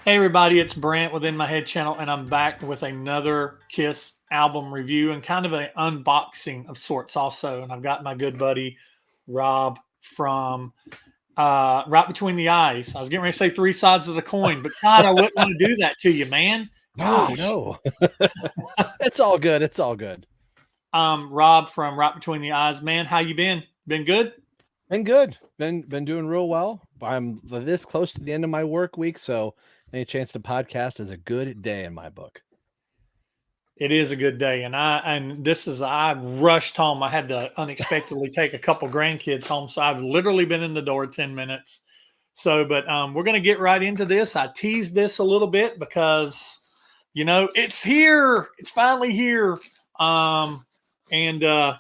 Hey everybody, it's Brent within my head channel, and I'm back with another Kiss album review and kind of an unboxing of sorts also. And I've got my good buddy Rob from Right Between the Eyes. I was getting ready to say Three Sides of the Coin, but God, I wouldn't want to do that to you, man. No, Gosh. no. It's all good. It's all good. Rob from Right Between the Eyes, man. How you been? Been good? Been good. Been doing real well. I'm this close to the end of my work week, so any chance to podcast is a good day in my book. It is a good day, and I rushed home. I had to unexpectedly take a couple grandkids home, so I've literally been in the door 10 minutes. So, but we're going to get right into this. I teased this a little bit because, it's here. It's finally here. And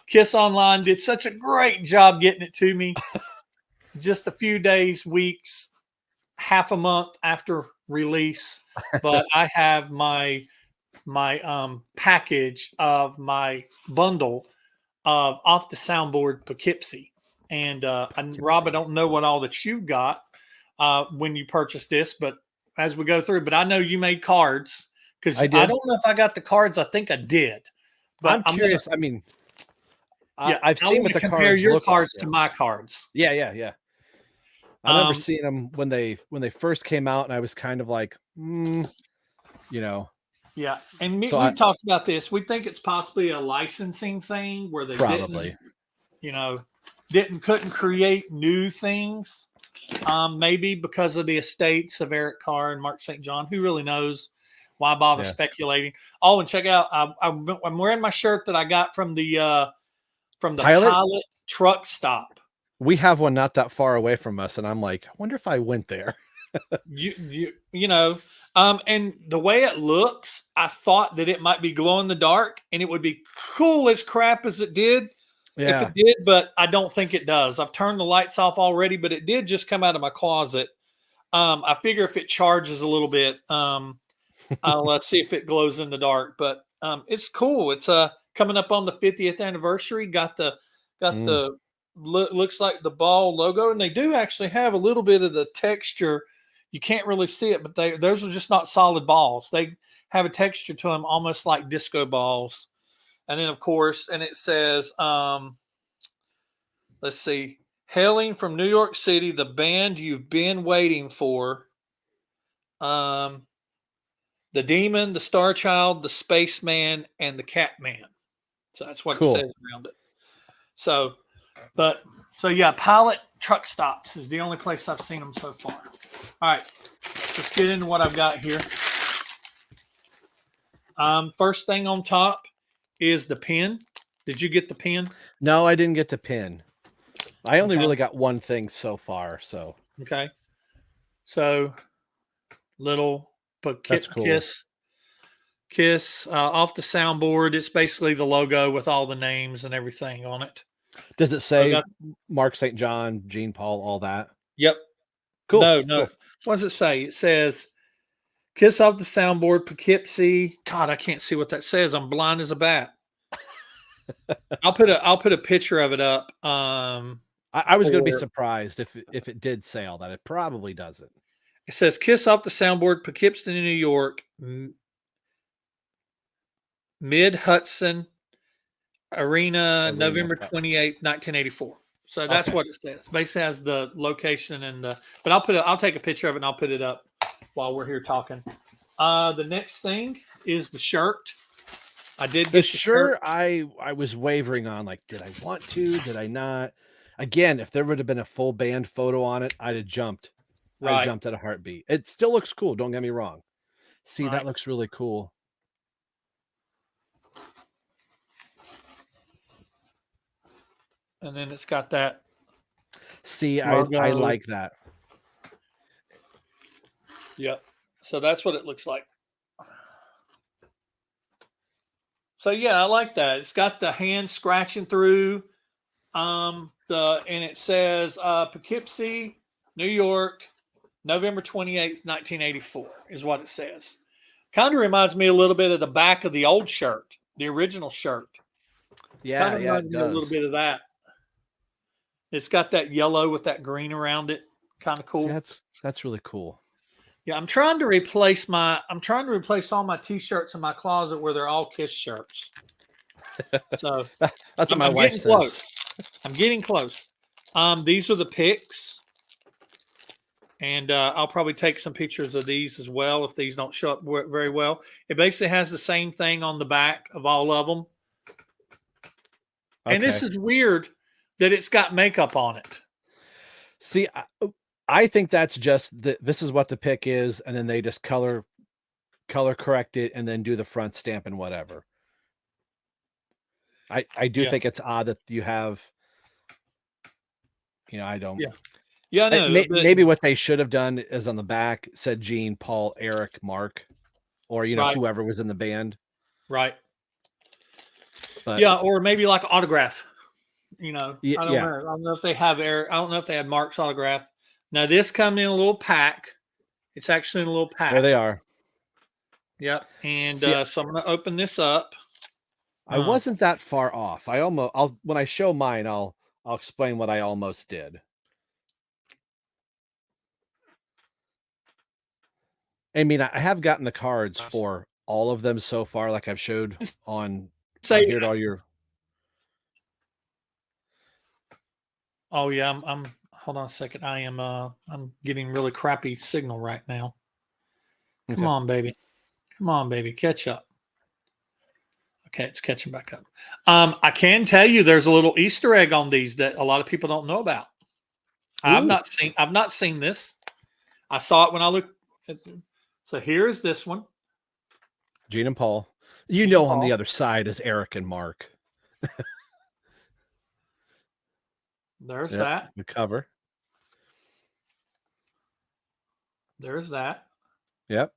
Kiss Online did such a great job getting it to me. Just a few days, weeks, half a month after release, but I have my package of my bundle of off the Soundboard Poughkeepsie. And Rob, I don't know what all that you got when you purchased this, but as we go through, but I know you made cards because I don't know if I got the cards. I think I did, but I'm curious. I've seen what the compare cards your look cards like, to my cards. Yeah. I remember seeing them when they first came out, and I was kind of like, Yeah, and we've talked about this. We think it's possibly a licensing thing where they probably couldn't create new things. Maybe because of the estates of Eric Carr and Mark St. John. Who really knows? Why bother speculating? Oh, and check out! I'm wearing my shirt that I got from the Pilot truck stop. We have one not that far away from us, and I'm like, I wonder if I went there. And the way it looks, I thought that it might be glow in the dark and it would be cool as crap as it did. Yeah. If it did, but I don't think it does. I've turned the lights off already, but it did just come out of my closet. I figure if it charges a little bit, let's see if it glows in the dark. But it's cool. It's coming up on the 50th anniversary. Got the looks like the ball logo, and they do actually have a little bit of the texture. You can't really see it, but those are just not solid balls. They have a texture to them, almost like disco balls. And then, of course, and it says, let's see, hailing from New York City, the band you've been waiting for. The Demon, the Star Child, the Spaceman, and the Catman. So that's what it says around it. So yeah, Pilot truck stops is the only place I've seen them so far. All right, let's get into what I've got here. First thing on top is the pin. Did you get the pin? No, I didn't get the pin. I only really got one thing so far. So okay, so little Kiss off the soundboard. It's basically the logo with all the names and everything on it. Does it say Mark St. John, Gene Paul, all that? Yep. Cool. No. Cool. What does it say? It says Kiss off the Soundboard Poughkeepsie. God, I can't see what that says. I'm blind as a bat. I'll put a picture of it up. I was going to be surprised if it did say all that. It probably doesn't. It says Kiss off the Soundboard Poughkeepsie, New York, Mid Hudson Arena, November 28th, 1984. So that's what it says. Basically has the location and but I'll take a picture of it and I'll put it up while we're here talking. The next thing is the shirt. I did get the shirt. I was wavering on, like, did I want to? Did I not? Again, if there would have been a full band photo on it, I'd have jumped. Right. I jumped at a heartbeat. It still looks cool. Don't get me wrong. See, that looks really cool. And then it's got that. See, I like that. Yep. So that's what it looks like. So yeah, I like that. It's got the hand scratching through. And it says Poughkeepsie, New York, November 28th, 1984 is what it says. Kind of reminds me a little bit of the back of the old shirt, the original shirt. Yeah, it does. A little bit of that. It's got that yellow with that green around it. Kind of cool. See, that's really cool. Yeah, I'm trying to replace all my t-shirts in my closet where they're all Kiss shirts. So That's what my I'm wife getting says. close. I'm getting close. These are the picks, and I'll probably take some pictures of these as well if these don't show up very well. It basically has the same thing on the back of all of them, and this Okay. is weird that it's got makeup on it. See, I think that's just this is what the pick is, and then they just color correct it and then do the front stamp and whatever. I do Yeah, think it's odd that you have, I don't. yeah, yeah. I know, but Maybe what they should have done is on the back said Gene, Paul, Eric, Mark, or right, whoever was in the band. right. But Yeah, or maybe like autograph. I don't yeah, know. I don't know if they have Eric. I don't know if they have Mark's autograph. Now this comes in a little pack. It's actually in a little there they pack. are. Yep. And See, so I'm going to open this up. I wasn't that far off. When I show mine, I'll explain what I almost did. I mean, I have gotten the cards for all of them so far, like I've showed on say, here to all your. oh yeah, I'm. Hold on a second. I'm getting really crappy signal right now. Come Okay. on, baby. Come on, baby. Catch up. Okay, it's catching back up. I can tell you there's a little Easter egg on these that a lot of people don't know about. I've Ooh. not seen this. I saw it when I looked at. So here is this one. Gene and Paul. Gene and On the Paul. other side is Eric and Mark. There's Yep, that. the cover. There's that. Yep.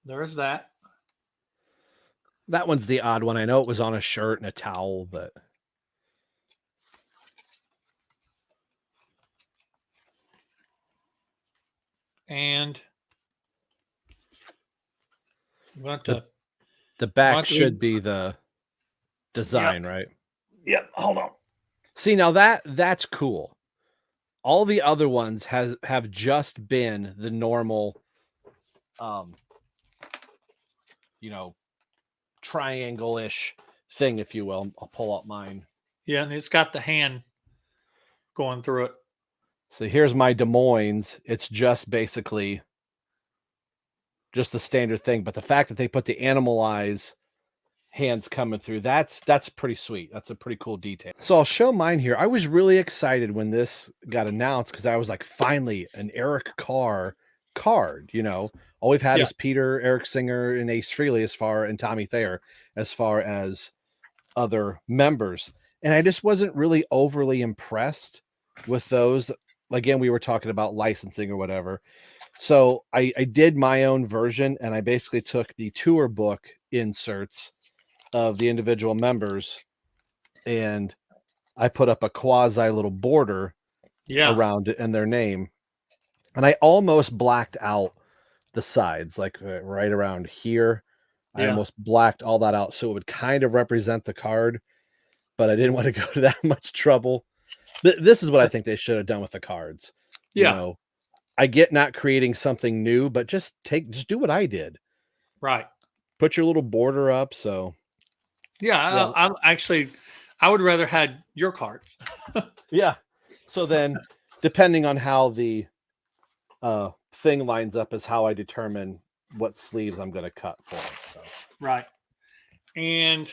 There's that. That one's the odd one. I know it was on a shirt and a towel, but And I'm going to the back to read. should be the design, Yep. right? Yep. Hold on. See, now that's cool. All the other ones have just been the normal triangle-ish thing, if you will. I'll pull out mine. Yeah, and it's got the hand going through it. So here's my Des Moines. It's just basically just the standard thing, but the fact that they put the animal eyes hands coming through, that's pretty sweet. That's a pretty cool detail. So I'll show mine here. I was really excited when this got announced because I was like, finally an Eric Carr card. All we've had Yeah. is Peter, Eric Singer, and Ace Frehley and Tommy Thayer as far as other members. And I just wasn't really overly impressed with those. Again, we were talking about licensing or whatever. So I did my own version, and I basically took the tour book inserts of the individual members, and I put up a quasi little border around it and their name. And I almost blacked out the sides, like right around here. I almost blacked all that out so it would kind of represent the card, but I didn't want to go to that much trouble. This is what I think they should have done with the cards. I get not creating something new, but just do what I did. Right. Put your little border up. So yeah. I'm actually, I would rather had your cards. Yeah. So then, depending on how the thing lines up, is how I determine what sleeves I'm going to cut for it. So. Right. And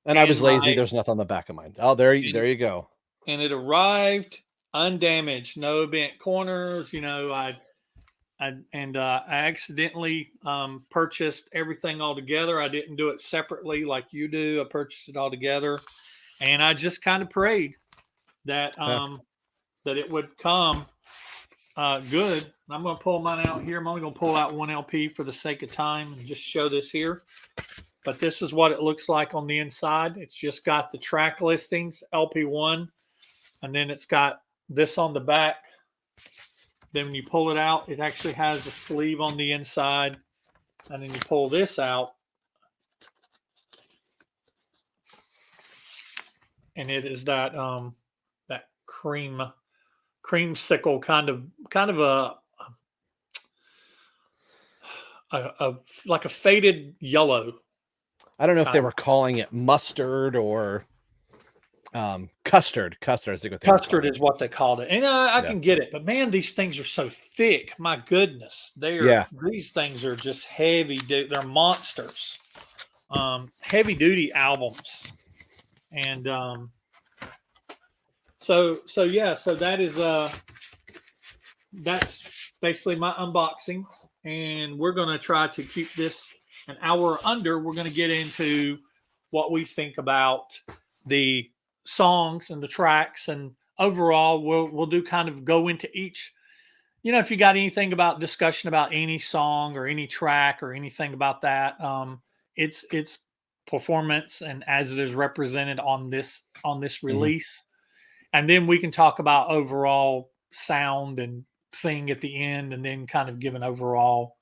I was lazy. There's nothing on the back of mine. Oh, there you go. And it arrived undamaged, no bent corners. I accidentally purchased everything all together. I didn't do it separately like you do. I purchased it all together, and I just kind of prayed that that it would come good. I'm going to pull mine out here. I'm only going to pull out one LP for the sake of time and just show this here. But this is what it looks like on the inside. It's just got the track listings, LP1, and then it's got this on the back. Then when you pull it out, it actually has a sleeve on the inside. And then you pull this out, and it is that that creamsicle kind of a like a faded yellow. I don't know if they Kind were calling it mustard or custard. Custard, I think what they were Custard calling is what they called it, and I it. can get it. But man, these things are so thick. My goodness, Yeah. these things are just heavy. They're monsters. Heavy duty albums, and so yeah. So that is that's basically my unboxing, and we're going to try to keep this an hour under. We're going to get into what we think about the songs and the tracks, and overall we'll do kind of go into each. If you got anything about discussion about any song or any track or anything about that, it's performance and as it is represented on this release, and then we can talk about overall sound and thing at the end, and then kind of give an overall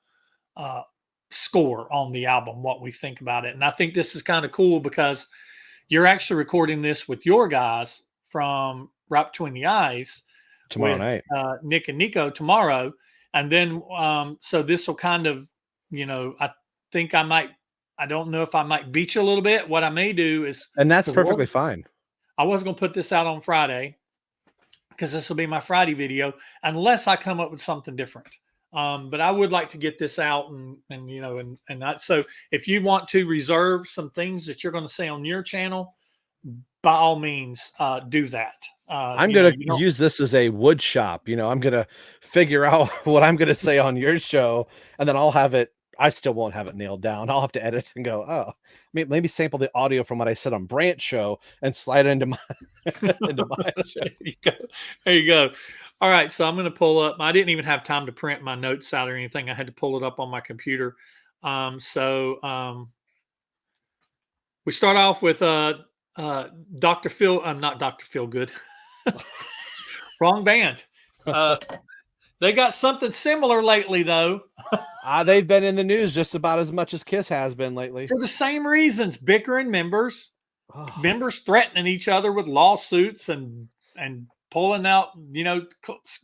uh, score on the album, what we think about it. And I think this is kind of cool because you're actually recording this with your guys from Right Between the Eyes Tomorrow with night. Nick and Nico tomorrow. And then, so this will kind of, I think I don't know if I might beat you a little bit. What I may do is, And that's perfectly fine. I was going to put this out on Friday because this will be my Friday video, unless I come up with something different. But I would like to get this out, so if you want to reserve some things that you're going to say on your channel, by all means, do that. I'm going to use this as a wood shop. I'm going to figure out what I'm going to say on your show, and then I'll have it. I still won't have it nailed down. I'll have to edit and go, oh, maybe sample the audio from what I said on Brant show and slide it into my, into my show. There you go. All right. So I'm going to pull up. I didn't even have time to print my notes out or anything. I had to pull it up on my computer. We start off with Dr. Phil. I'm not Dr. Feelgood. Wrong band. They got something similar lately, though. They've been in the news just about as much as Kiss has been lately. For the same reasons, bickering members, members threatening each other with lawsuits and pulling out,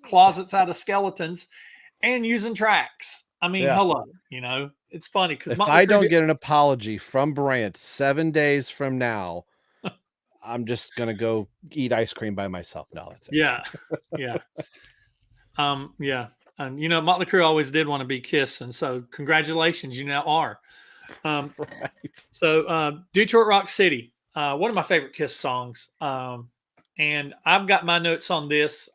closets out of skeletons and using tracks. I mean, hello, it's funny because if I don't get an apology from Brant 7 days from now, I'm just gonna go eat ice cream by myself. No, that's it. Yeah. Yeah. And Motley Crue always did want to be Kiss, and so congratulations, you now are. Right. So Detroit Rock City, one of my favorite Kiss songs. And I've got my notes on this.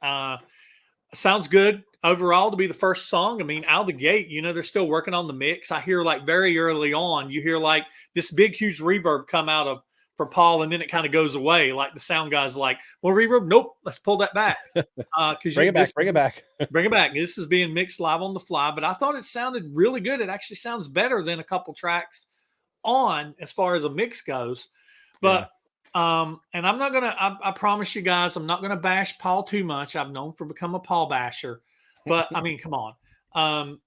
Sounds good overall to be the first song. I mean, out of the gate, they're still working on the mix. I hear like very early on, you hear like this big, huge reverb come out for Paul, and then it kind of goes away. Like the sound guy's like, well, reverb, nope, let's pull that back. Bring it back. This is being mixed live on the fly, but I thought it sounded really good. It actually sounds better than a couple tracks on as far as a mix goes. But and I'm not gonna. I promise you guys, I'm not gonna bash Paul too much. I've known for become a Paul basher, but I mean, come on.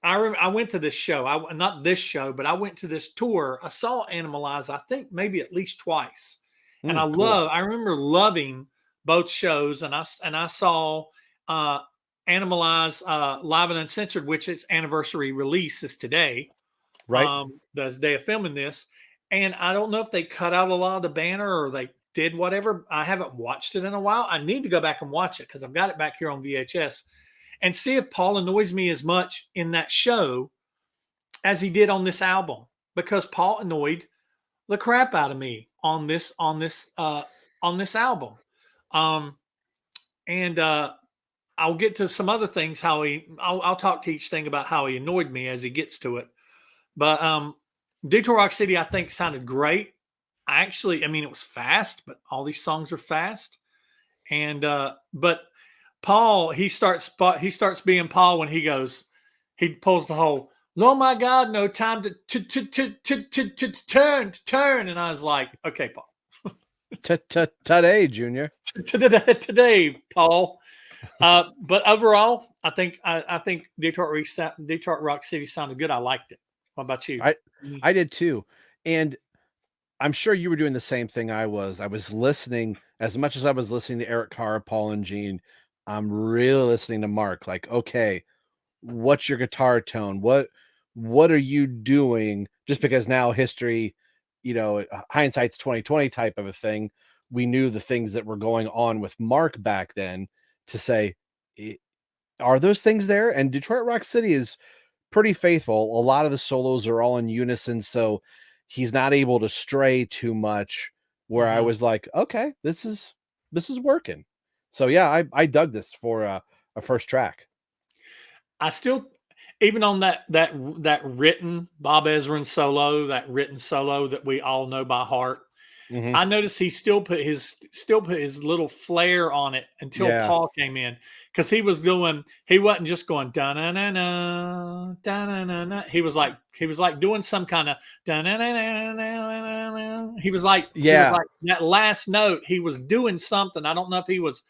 I went to this show. Not this show, but I went to this tour. I saw Animalize, I think maybe at least twice, and I remember loving both shows. And I saw Animalize live and uncensored, which its anniversary release is today, right? The day of filming this. And I don't know if they cut out a lot of the banner or they did whatever. I haven't watched it in a while. I need to go back and watch it because I've got it back here on VHS and see if Paul annoys me as much in that show as he did on this album, because Paul annoyed the crap out of me on this album. And I'll get to some other things. I'll talk to each thing about how he annoyed me as he gets to it. But Detroit Rock City, I think, sounded great. I mean, it was fast, but all these songs are fast. And but Paul, he starts being Paul when he pulls the whole, oh my God, no time to turn. And I was like, okay, Paul. Today, Junior. Today, Paul. But overall, I think Detroit Rock City sounded good. I liked it. What about you? I did too. And I'm sure you were doing the same thing I was. I was listening as much as I was listening to Eric Carr, Paul and Gene. I'm really listening to Mark. Like, okay, what's your guitar tone? what are you doing? Just because now history, hindsight's 2020 type of a thing. We knew the things that were going on with Mark back then to say, "I- are those things there?" And Detroit Rock City is pretty faithful. A lot of the solos are all in unison, so he's not able to stray too much. Where I Mhm. was like, okay, this is working. So yeah, I dug this for a first track. I still, even on that written Bob Ezrin solo, that written solo that we all know by heart, Hmm. I noticed he still put his little flair on it until Yeah, Paul came in, because he wasn't just going da na na na da na na na. He was like doing some kind of da na na na na. He was like yeah, that last note. He was doing something. I don't know if he was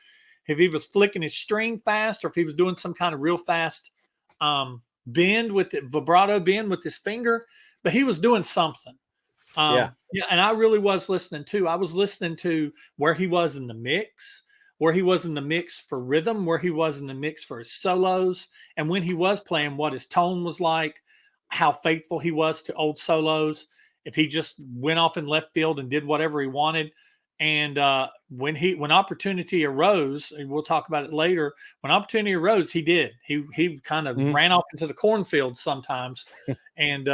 flicking his string fast, or if he was doing some kind of real fast bend with the vibrato bend with his finger, but he was doing something. yeah, Yeah, and I really was listening too. I was listening to where he was in the mix, where he was in the mix for rhythm, where he was in the mix for his solos, and when he was playing, what his tone was like, how faithful he was to old solos. If he just went off in left field and did whatever he wanted, and when opportunity arose, and we'll talk about it later. When opportunity arose, he did. He kind of mhm, ran off into the cornfield sometimes, and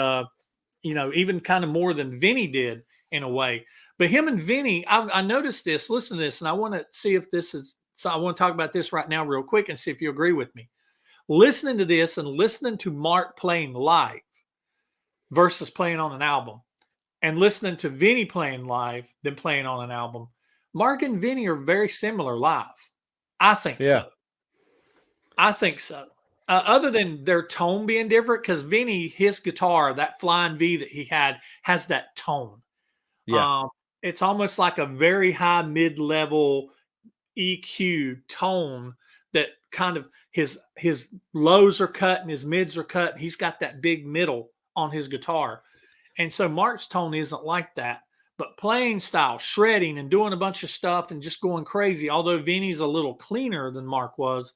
even kind of more than Vinny did in a way. But him and Vinny, I noticed this, listen to this, and I want to see if this is, so I want to talk about this right now, real quick, and see if you agree with me. Listening to this and listening to Mark playing live versus playing on an album, and listening to Vinny playing live than playing on an album, Mark and Vinny are very similar live. I think yeah, so. I think so. Other than their tone being different, because Vinny, his guitar, that flying V that he had, has that tone. yeah, Um, it's almost like a very high mid-level EQ tone that kind of his lows are cut and his mids are cut. He's got that big middle on his guitar. And so Mark's tone isn't like that. But playing style, shredding and doing a bunch of stuff and just going crazy, although Vinny's a little cleaner than Mark was,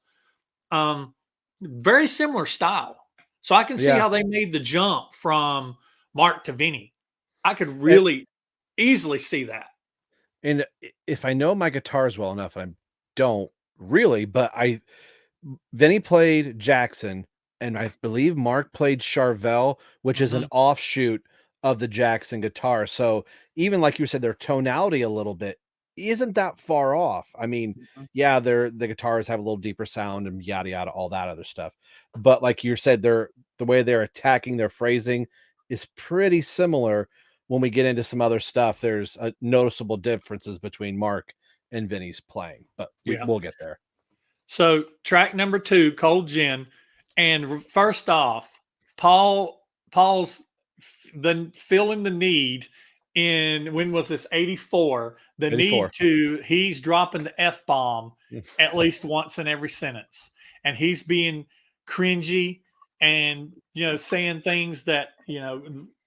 um, very similar style. So I can see yeah. how they made the jump from Mark to Vinny. I could And really easily see that. and if I know my guitars well enough, and I don't really, but then he played Jackson, and I believe Mark played Charvel, which is an Mhm. offshoot of the Jackson guitar. So even like you said, their tonality a little bit isn't that far off. I mean, Mhm. yeah, the guitars have a little deeper sound and yada yada, all that other stuff. But like you said, the way they're attacking their phrasing is pretty similar. When we get into some other stuff, there's noticeable differences between Mark and Vinny's playing, but Yeah. we'll get there. So track number 2, Cold Gin, and first off, Paul's feeling the need in, when was this, 84, the need 84. to, he's dropping the F bomb at least once in every sentence, and he's being cringy and saying things that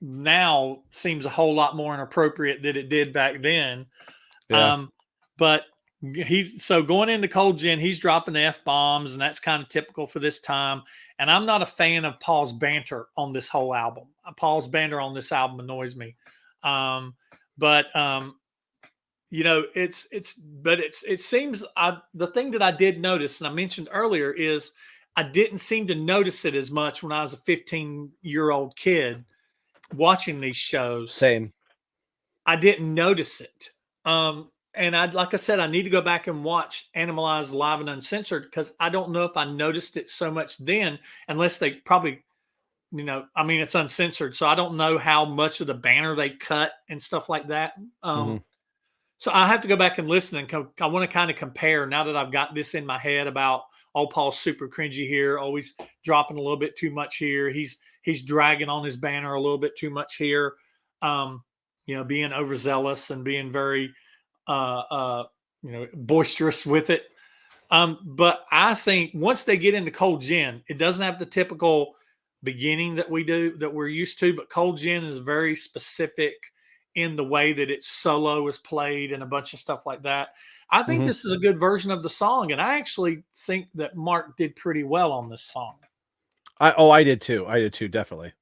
now seems a whole lot more inappropriate than it did back then. Yeah. But he's so going into Cold Gin, he's dropping the F bombs, and that's kind of typical for this time. And I'm not a fan of Paul's banter on this whole album. Paul's banter on this album annoys me. Um, but it seems, the thing that I did notice, and I mentioned earlier, is I didn't seem to notice it as much when I was a 15-year-old kid watching these shows. Same. I didn't notice it. And like I said, I need to go back and watch Animalized Live and Uncensored, because I don't know if I noticed it so much then, unless they probably, I mean, it's uncensored, so I don't know how much of the banner they cut and stuff like that. Mhm. So I have to go back and listen, and I want to kind of compare, now that I've got this in my head about, oh, Paul's super cringy here, always dropping a little bit too much here. He's dragging on his banner a little bit too much here. Um, being overzealous and being very boisterous with it. But I think once they get into Cold Gin, it doesn't have the typical beginning that we're used to, but Cold Gin is very specific in the way that its solo is played and a bunch of stuff like that. I think Mhm. this is a good version of the song, and I actually think that Mark did pretty well on this song. I did too. I did too, definitely.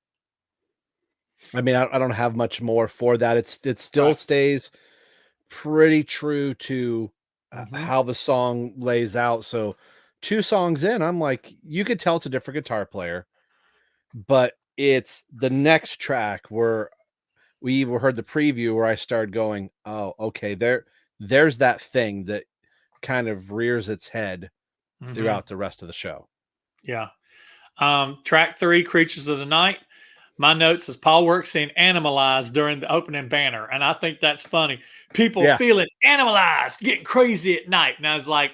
I mean, I don't have much more for that. It still Right. stays pretty true to Hmm. how the song lays out. So 2 songs in, I'm like, you could tell it's a different guitar player, but it's the next track where we even heard the preview where I started going, "Oh, okay, there's that thing that kind of rears its head Hmm. throughout the rest of the show." Yeah. Track 3, Creatures of the Night. My notes is Paul Works saying animalized during the opening banner. And I think that's funny. People Yeah. feeling animalized, getting crazy at night. And I was like,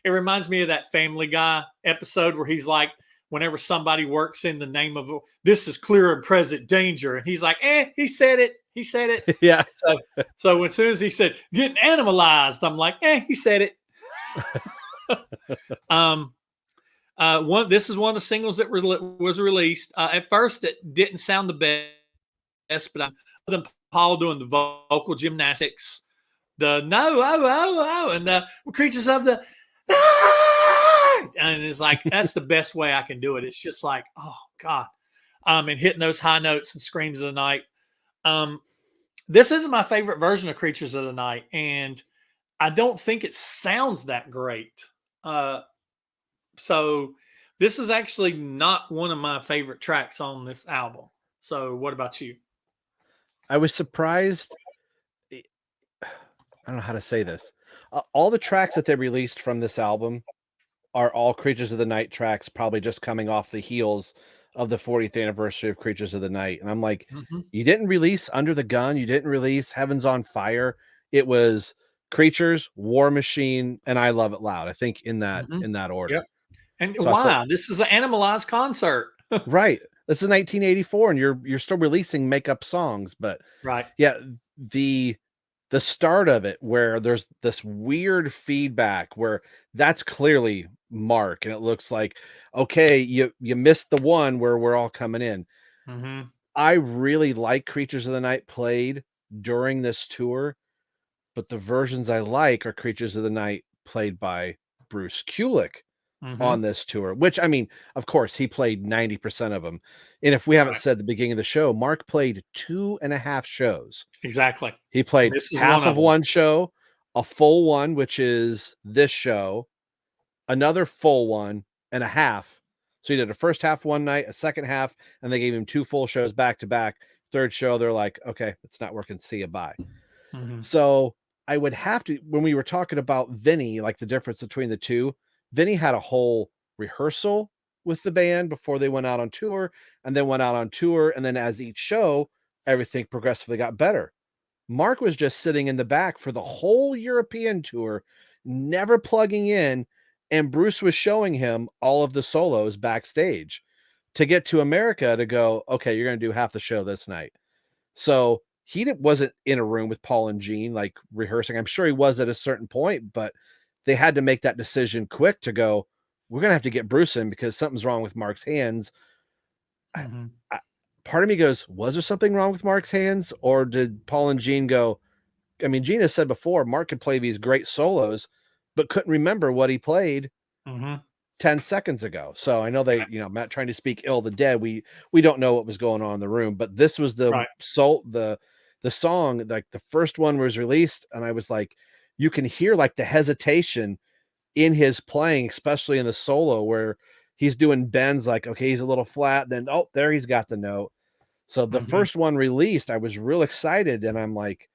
it reminds me of that Family Guy episode where he's like, whenever somebody works in the name of this is clear and present danger. And he's like, he said it. He said it. Yeah. So as soon as he said getting animalized, I'm like, he said it. um, this is one of the singles that was released. At first, it didn't sound the best, but other than Paul doing the vocal gymnastics, the no, and the creatures of the, and it's like that's the best way I can do it. It's just like, oh God, and hitting those high notes and screams of the night. This isn't my favorite version of Creatures of the Night, and I don't think it sounds that great. So this is actually not one of my favorite tracks on this album. So what about you? I was surprised. I don't know how to say this. All the tracks that they released from this album are all Creatures of the Night tracks, probably just coming off the heels of the 40th anniversary of Creatures of the Night. And I'm like, Mm-hmm. you didn't release Under the Gun, you didn't release Heaven's on Fire. It was Creatures, War Machine, and I Love It Loud. I think in that Mm-hmm. order. Yep. And So I thought, why? This is an animalized concert. right, this is 1984, and you're still releasing makeup songs, but Right. yeah, the start of it where there's this weird feedback where that's clearly Mark, and it looks like, okay, you missed the one where we're all coming in. Mm-hmm. I really like Creatures of the Night played during this tour, but the versions I like are Creatures of the Night played by Bruce Kulick Mm-hmm. on this tour, which, I mean, of course, he played 90% of them. And if we haven't Right. said at the beginning of the show, Mark played 2.5 shows. Exactly. He played This is one half of of them. one show, a full one, which is this show, another full one, and a half. So he did a first half one night, a second half, and they gave him 2 full shows back to back. Third show, they're like, okay, it's not working. See you, bye. Mm-hmm. So I would have to, when we were talking about Vinny, like the difference between the two, Vinny had a whole rehearsal with the band before they went out on tour, and then went out on tour. And then as each show, everything progressively got better. Mark was just sitting in the back for the whole European tour, never plugging in, and Bruce was showing him all of the solos backstage to get to America to go, okay, you're going to do half the show this night. So wasn't in a room with Paul and Gene, like rehearsing. I'm sure he was at a certain point, but they had to make that decision quick to go, we're going to have to get Bruce in because something's wrong with Mark's hands. I, Mm-hmm. Part of me goes, was there something wrong with Mark's hands? Or did Paul and Gene go, I mean, Gene has said before, Mark could play these great solos, but couldn't remember what he played Mm-hmm. 10 seconds ago. So I know they, Right. I'm not trying to speak ill of the dead. We don't know what was going on in the room, but this was the Right. the song, like the first one was released, and I was like, you can hear like the hesitation in his playing, especially in the solo where he's doing bends, like, okay, he's a little flat, then oh, there he's got the note. So the Mm-hmm. first one released, I was real excited, and I'm like,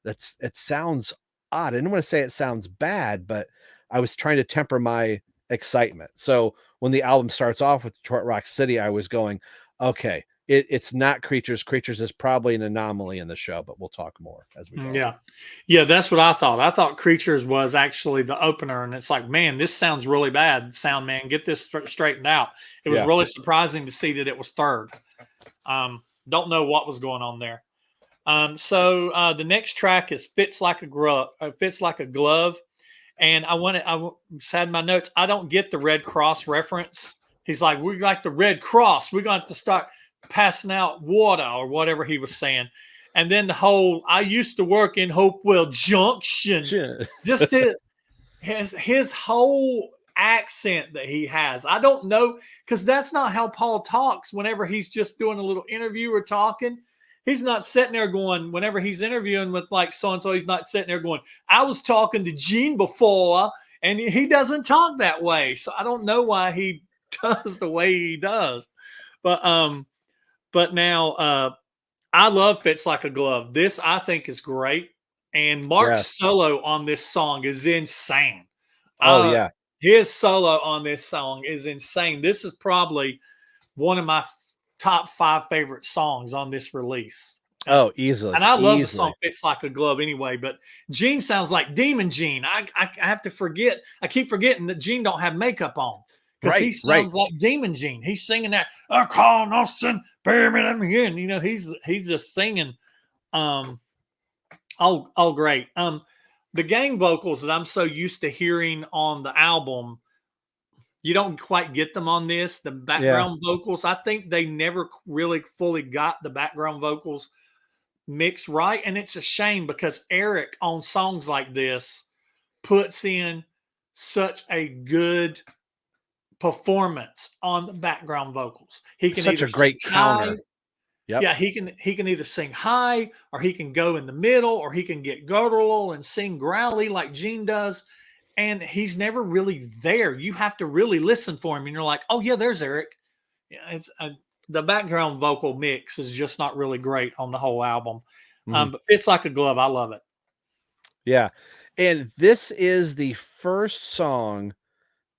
it sounds odd. I didn't want to say it sounds bad, but I was trying to temper my excitement. So when the album starts off with Detroit Rock City, I was going, okay, it's not Creatures. Creatures is probably an anomaly in the show, but we'll talk more as we go on. Yeah. Yeah, that's what I thought. I thought Creatures was actually the opener, and it's like, man, this sounds really bad. Sound man, get this straightened out. It was Yeah. really surprising to see that it was third. Don't know what was going on there. So the next track is "Fits Like a Glove." Fits like a glove, and I had my notes. I don't get the Red Cross reference. He's like, "We like the Red Cross. We're going to start passing out water or whatever he was saying." And then the whole "I used to work in Hopewell Junction," Sure. just his whole accent that he has. I don't know, because that's not how Paul talks whenever he's just doing a little interview or talking. He's not sitting there going, whenever he's interviewing with like so-and-so, he's not sitting there going, I was talking to Gene before, and he doesn't talk that way. So I don't know why he does the way he does. But now I love Fits Like a Glove. This I think is great. And Mark's solo on this song is insane. Oh, yeah. His solo on this song is insane. This is probably one of my top 5 favorite songs on this release. Oh, easily. And I love the song Fits Like a Glove anyway, but Gene sounds like Demon Gene. I have to forget. I keep forgetting that Gene don't have makeup on. Because he sounds like Demon Gene. He's singing that, I call nothing, let me in. You know, he's just singing. Great. The gang vocals that I'm so used to hearing on the album, you don't quite get them on this. The background vocals, I think they never really fully got the background vocals mixed right. And it's a shame because Eric on songs like this puts in such a good performance on the background vocals. He can such a great counter. Yep. Yeah, he can either sing high, or he can go in the middle, or he can get guttural and sing growly like Gene does. And he's never really there. You have to really listen for him, and you're like, oh yeah, there's Eric. Yeah, it's the background vocal mix is just not really great on the whole album. But Fits Like a Glove, I love it. Yeah, and this is the first song,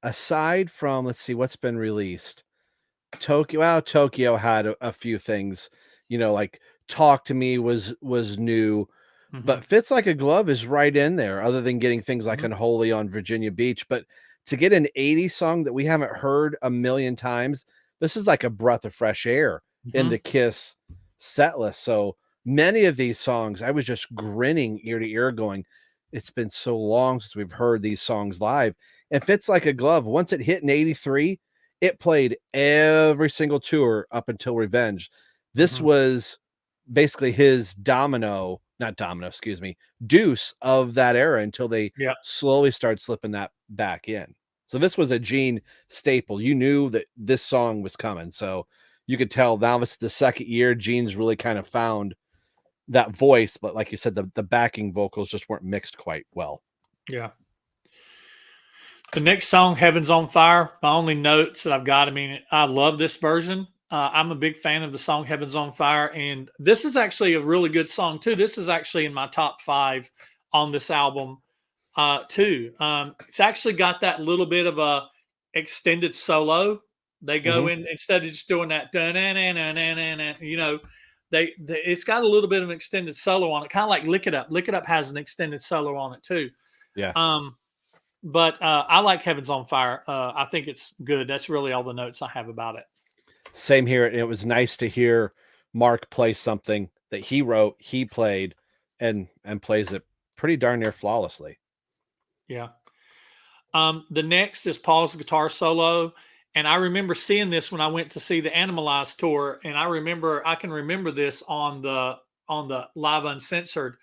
aside from, let's see what's been released. Tokyo had a few things, you know, like Talk to Me was new, but Fits Like a Glove is right in there, other than getting things like Unholy on Virginia Beach. But to get an 80s song that we haven't heard a million times, this is like a breath of fresh air in the Kiss set list. So many of these songs, I was just grinning ear to ear going, it's been so long since we've heard these songs live. And Fits Like a Glove, once it hit in 83, it played every single tour up until Revenge. This was basically his deuce of that era until they slowly started slipping that back in. So this was a Gene staple. You knew that this song was coming. So you could tell now this is the second year Gene's really kind of found that voice. But like you said, the backing vocals just weren't mixed quite well. Yeah. The next song, Heaven's on Fire, my only notes that I've got, I mean, I love this version. I'm a big fan of the song Heaven's on Fire. And this is actually a really good song, too. This is actually in my top 5 on this album, too. It's actually got that little bit of a extended solo. They go in, instead of just doing that, you know, it's got a little bit of an extended solo on it, kind of like Lick It Up. Lick It Up has an extended solo on it, too. Yeah. But I like Heaven's on Fire. I think it's good. That's really all the notes I have about it. Same here. And it was nice to hear Mark play something that he wrote, he played, and plays it pretty darn near flawlessly. Yeah. The next is Paul's guitar solo. And I remember seeing this when I went to see the Animalized tour. And I can remember this on the Live Uncensored.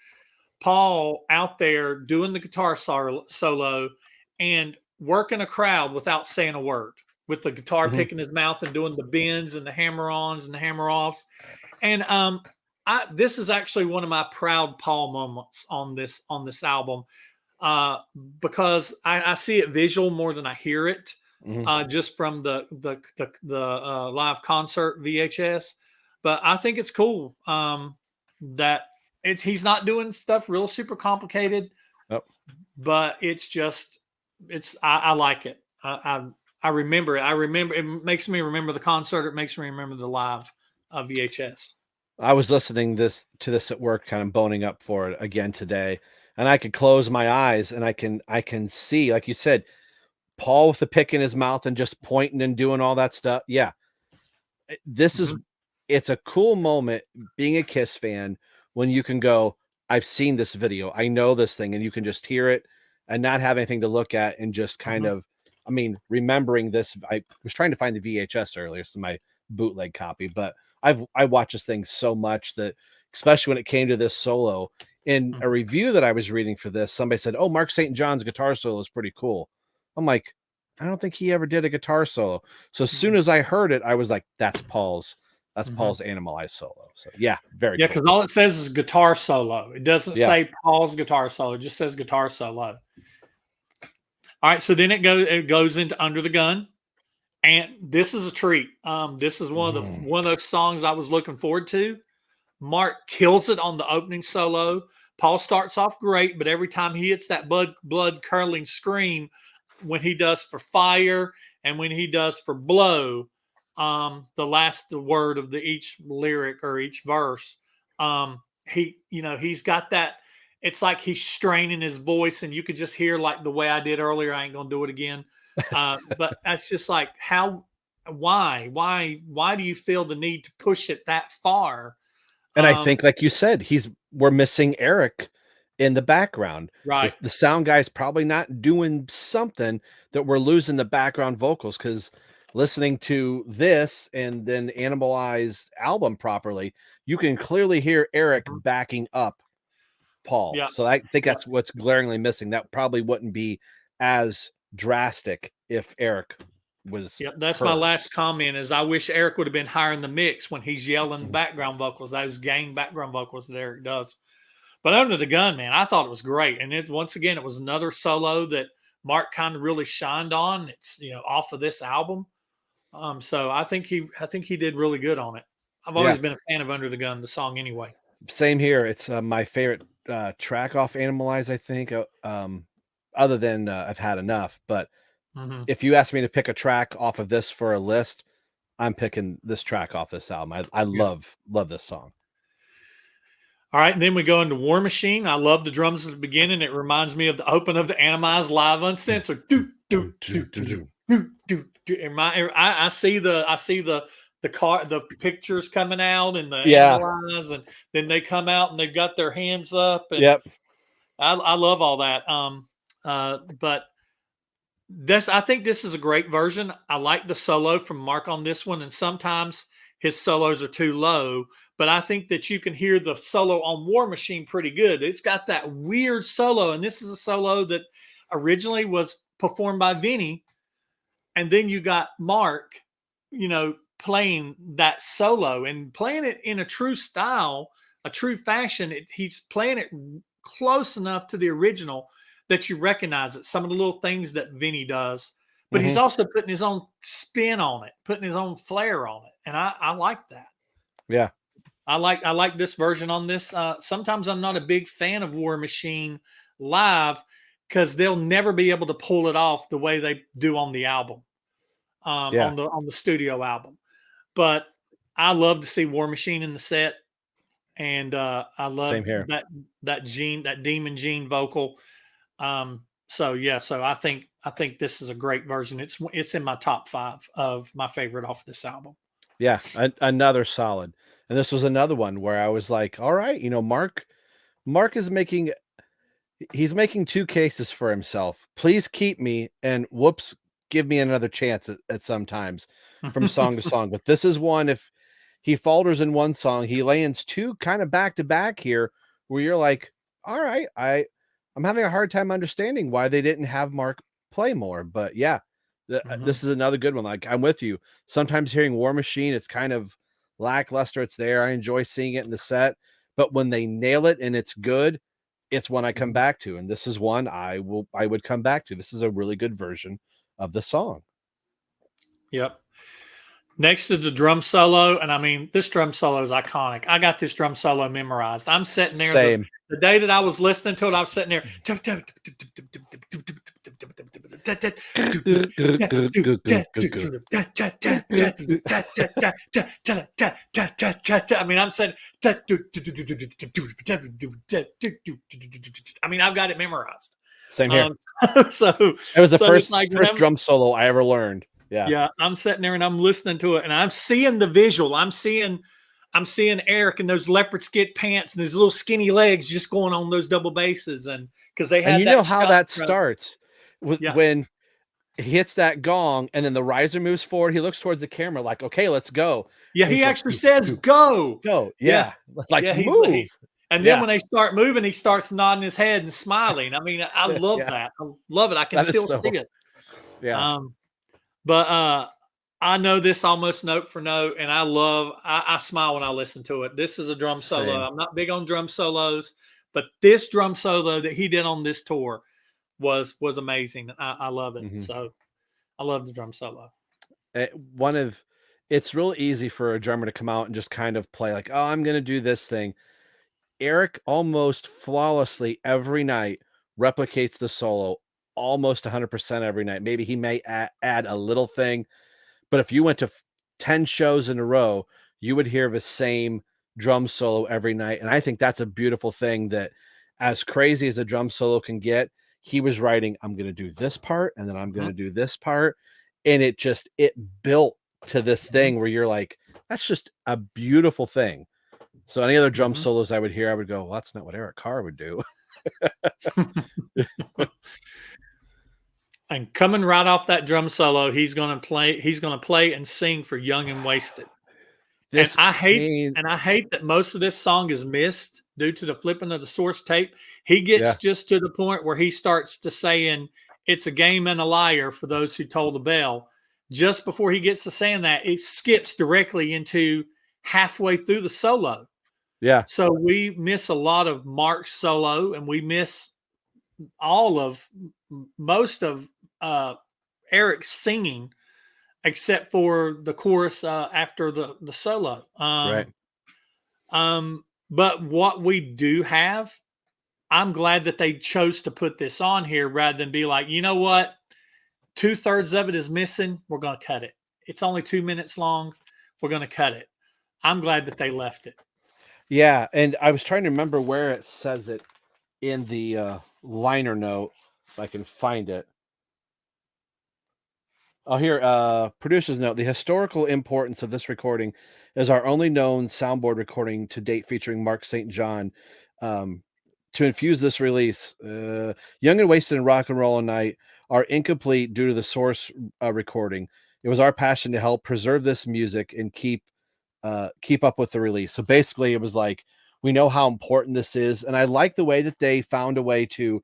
Paul out there doing the guitar solo and working a crowd without saying a word, with the guitar picking his mouth and doing the bends and the hammer-ons and the hammer-offs. And this is actually one of my proud Paul moments on this album, because I see it visual more than I hear it, just from the live concert VHS. But I think it's cool that he's not doing stuff real super complicated, but I like it. I remember it. It makes me remember the concert. It makes me remember the live VHS. I was listening to this at work, kind of boning up for it again today, and I could close my eyes and I can see, like you said, Paul with the pick in his mouth and just pointing and doing all that stuff. Yeah, it's a cool moment being a Kiss fan when you can go, I've seen this video, I know this thing, and you can just hear it and not have anything to look at, and just kind of, I mean, remembering this. I was trying to find the VHS earlier, so my bootleg copy, but I watched this thing so much that, especially when it came to this solo, in a review that I was reading for this, somebody said, oh, Mark St. John's guitar solo is pretty cool. I'm like, I don't think he ever did a guitar solo. So as soon as I heard it, I was like, that's Paul's Animalize solo. So yeah, very Yeah, cool. because all it says is guitar solo. It doesn't Yeah. say Paul's guitar solo. It just says guitar solo. All right, so then it goes into Under the Gun, and this is a treat. This is one of those songs I was looking forward to. Mark kills it on the opening solo. Paul starts off great, but every time he hits that blood curdling scream, when he does for Fire and when he does for Blow, the last word of each lyric or each verse, he's got that. It's like he's straining his voice, and you could just hear, like the way I did earlier. I ain't gonna do it again, but that's just like why do you feel the need to push it that far? And I think, like you said, we're missing Eric in the background. Right. The sound guy's probably not doing something that we're losing the background vocals, because listening to this and then Animalize album properly, you can clearly hear Eric backing up Paul. Yeah. So I think that's what's glaringly missing. That probably wouldn't be as drastic if Eric was. Yep, that's my last comment. Is I wish Eric would have been higher in the mix when he's yelling background vocals, those gang background vocals that Eric does. But Under the Gun, man, I thought it was great, and it was another solo that Mark kind of really shined on. It's off of this album, so I think he did really good on it. I've always been a fan of Under the Gun, the song anyway. Same here. It's my favorite track off Animalize, I think. Other than I've Had Enough, but if you ask me to pick a track off of this for a list, I'm picking this track off this album. I love this song. All right, and then we go into War Machine. I love the drums at the beginning. It reminds me of the open of the Animalize Live Uncensored. Do do do do do do do. I see the pictures coming out and the Animalize, and then they come out and they've got their hands up. And I love all that. But I think this is a great version. I like the solo from Mark on this one, and sometimes his solos are too low, but I think that you can hear the solo on War Machine pretty good. It's got that weird solo, and this is a solo that originally was performed by Vinny, and then you got Mark, playing that solo and playing it in a true style, a true fashion. He's playing it close enough to the original that you recognize it, some of the little things that Vinny does, but he's also putting his own spin on it, putting his own flair on it. And I like that. Yeah. I like this version on this. Sometimes I'm not a big fan of War Machine live because they'll never be able to pull it off the way they do on the album, on the studio album. But I love to see War Machine in the set. And I love that Demon Gene vocal. So I think this is a great version. It's in my top 5 of my favorite off this album. Yeah, another solid. And this was another one where I was like, all right, Mark is making 2 cases for himself. Please keep me, and whoops, give me another chance at sometimes from song to song. But this is one, if he falters in one song, he lands 2 kind of back to back here where you're like, all right, I'm having a hard time understanding why they didn't have Mark play more. But yeah, this is another good one. Like, I'm with you. Sometimes hearing War Machine, it's kind of lackluster. It's there. I enjoy seeing it in the set, but when they nail it and it's good, it's one I come back to. And this is one I would come back to. This is a really good version of the song. Yep. Next to the drum solo, and I mean, this drum solo is iconic. I got this drum solo memorized. I'm sitting there the day that I was listening to it, I was sitting there. I mean, I'm saying, I mean, I've got it memorized. Same here. So it was the first drum solo I ever learned. Yeah. I'm sitting there and I'm listening to it and I'm seeing the visual. I'm seeing Eric in those leopard skid pants and his little skinny legs just going on those double basses. And because they had how that starts when he hits that gong and then the riser moves forward. He looks towards the camera like, okay, let's go. Yeah. He actually says, go. Yeah. Like, move. And then when they start moving, he starts nodding his head and smiling. I mean, I love that. I love it. I can still see it. Yeah. But I know this almost note for note, and I smile when I listen to it. This is a drum solo. Same. I'm not big on drum solos, but this drum solo that he did on this tour was amazing. I love it. Mhm. So I love the drum solo. One of it's real easy for a drummer to come out and just kind of play like, "Oh, I'm gonna do this thing." Eric almost flawlessly every night replicates the solo almost 100% every night. Maybe he may add a little thing, but if you went to 10 shows in a row, you would hear the same drum solo every night. And I think that's a beautiful thing that, as crazy as a drum solo can get, he was writing, I'm going to do this part and then I'm going Mhm, to do this part. And it built to this mhm, thing where you're like, that's just a beautiful thing. So any other drum mhm. solos I would hear, I would go, well, that's not what Eric Carr would do. And coming right off that drum solo, he's gonna play. He's gonna play and sing for "Young and Wasted." And This I hate pain. and I hate that most of this song is missed due to the flipping of the source tape. He gets Yeah. just to the point where he starts to saying it's a game and a liar for those who toll the bell. Just before he gets to saying that, it skips directly into halfway through the solo. Yeah. So we miss a lot of Mark's solo, and we miss all of most of uh, Eric's singing, except for the chorus after the solo. Right. But what we do have, I'm glad that they chose to put this on here rather than be like, you know what, 2/3 of it is missing. We're going to cut it. It's only 2 minutes long. We're going to cut it. I'm glad that they left it. Yeah. And I was trying to remember where it says it in the liner note, if I can find it. Oh, here, producer's note. The historical importance of this recording is our only known soundboard recording to date featuring Mark St. John. Um, to infuse this release, Young and Wasted and Rock and Roll and Night are incomplete due to the source recording. It was our passion to help preserve this music and keep up with the release. So basically, it was like, we know how important this is, and I like the way that they found a way to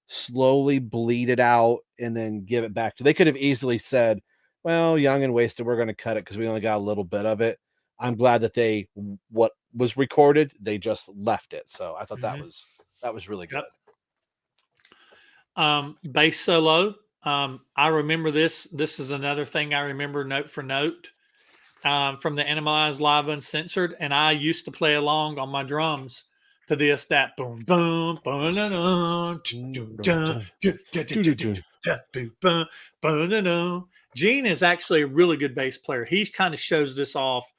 slowly bleed it out and then give it back to. They could have easily said, well, Young and Wasted, we're going to cut it because we only got a little bit of it. I'm glad that what was recorded, they just left it. So I thought Mhm. that was really good. Yep. Bass solo. I remember this. This is another thing I remember note for note from the Animalized Live Uncensored. And I used to play along on my drums to this, that boom, boom, boom, Gene is actually a really good bass player. He kind of shows this off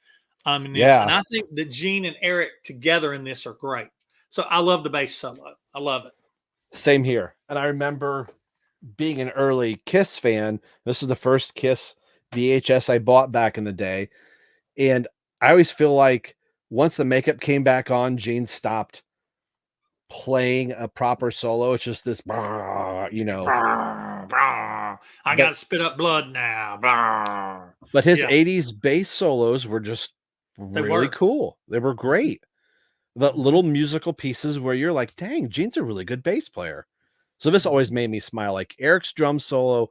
in this. And Yeah, I think that Gene and Eric together in this are great. So I love the bass solo. I love it. same here. And I remember being an early Kiss fan. This is the first Kiss VHS I bought back in the day. And I always feel like once the makeup came back on, Gene stopped playing a proper solo. It's just this, I got but to spit up blood now. his Yeah, 80s bass solos were just they really were. cool. They were Mhm, great. The mhm, little musical pieces where you're like, dang, Gene's a really good bass player. So this always mhm. made me smile. Like Eric's drum solo,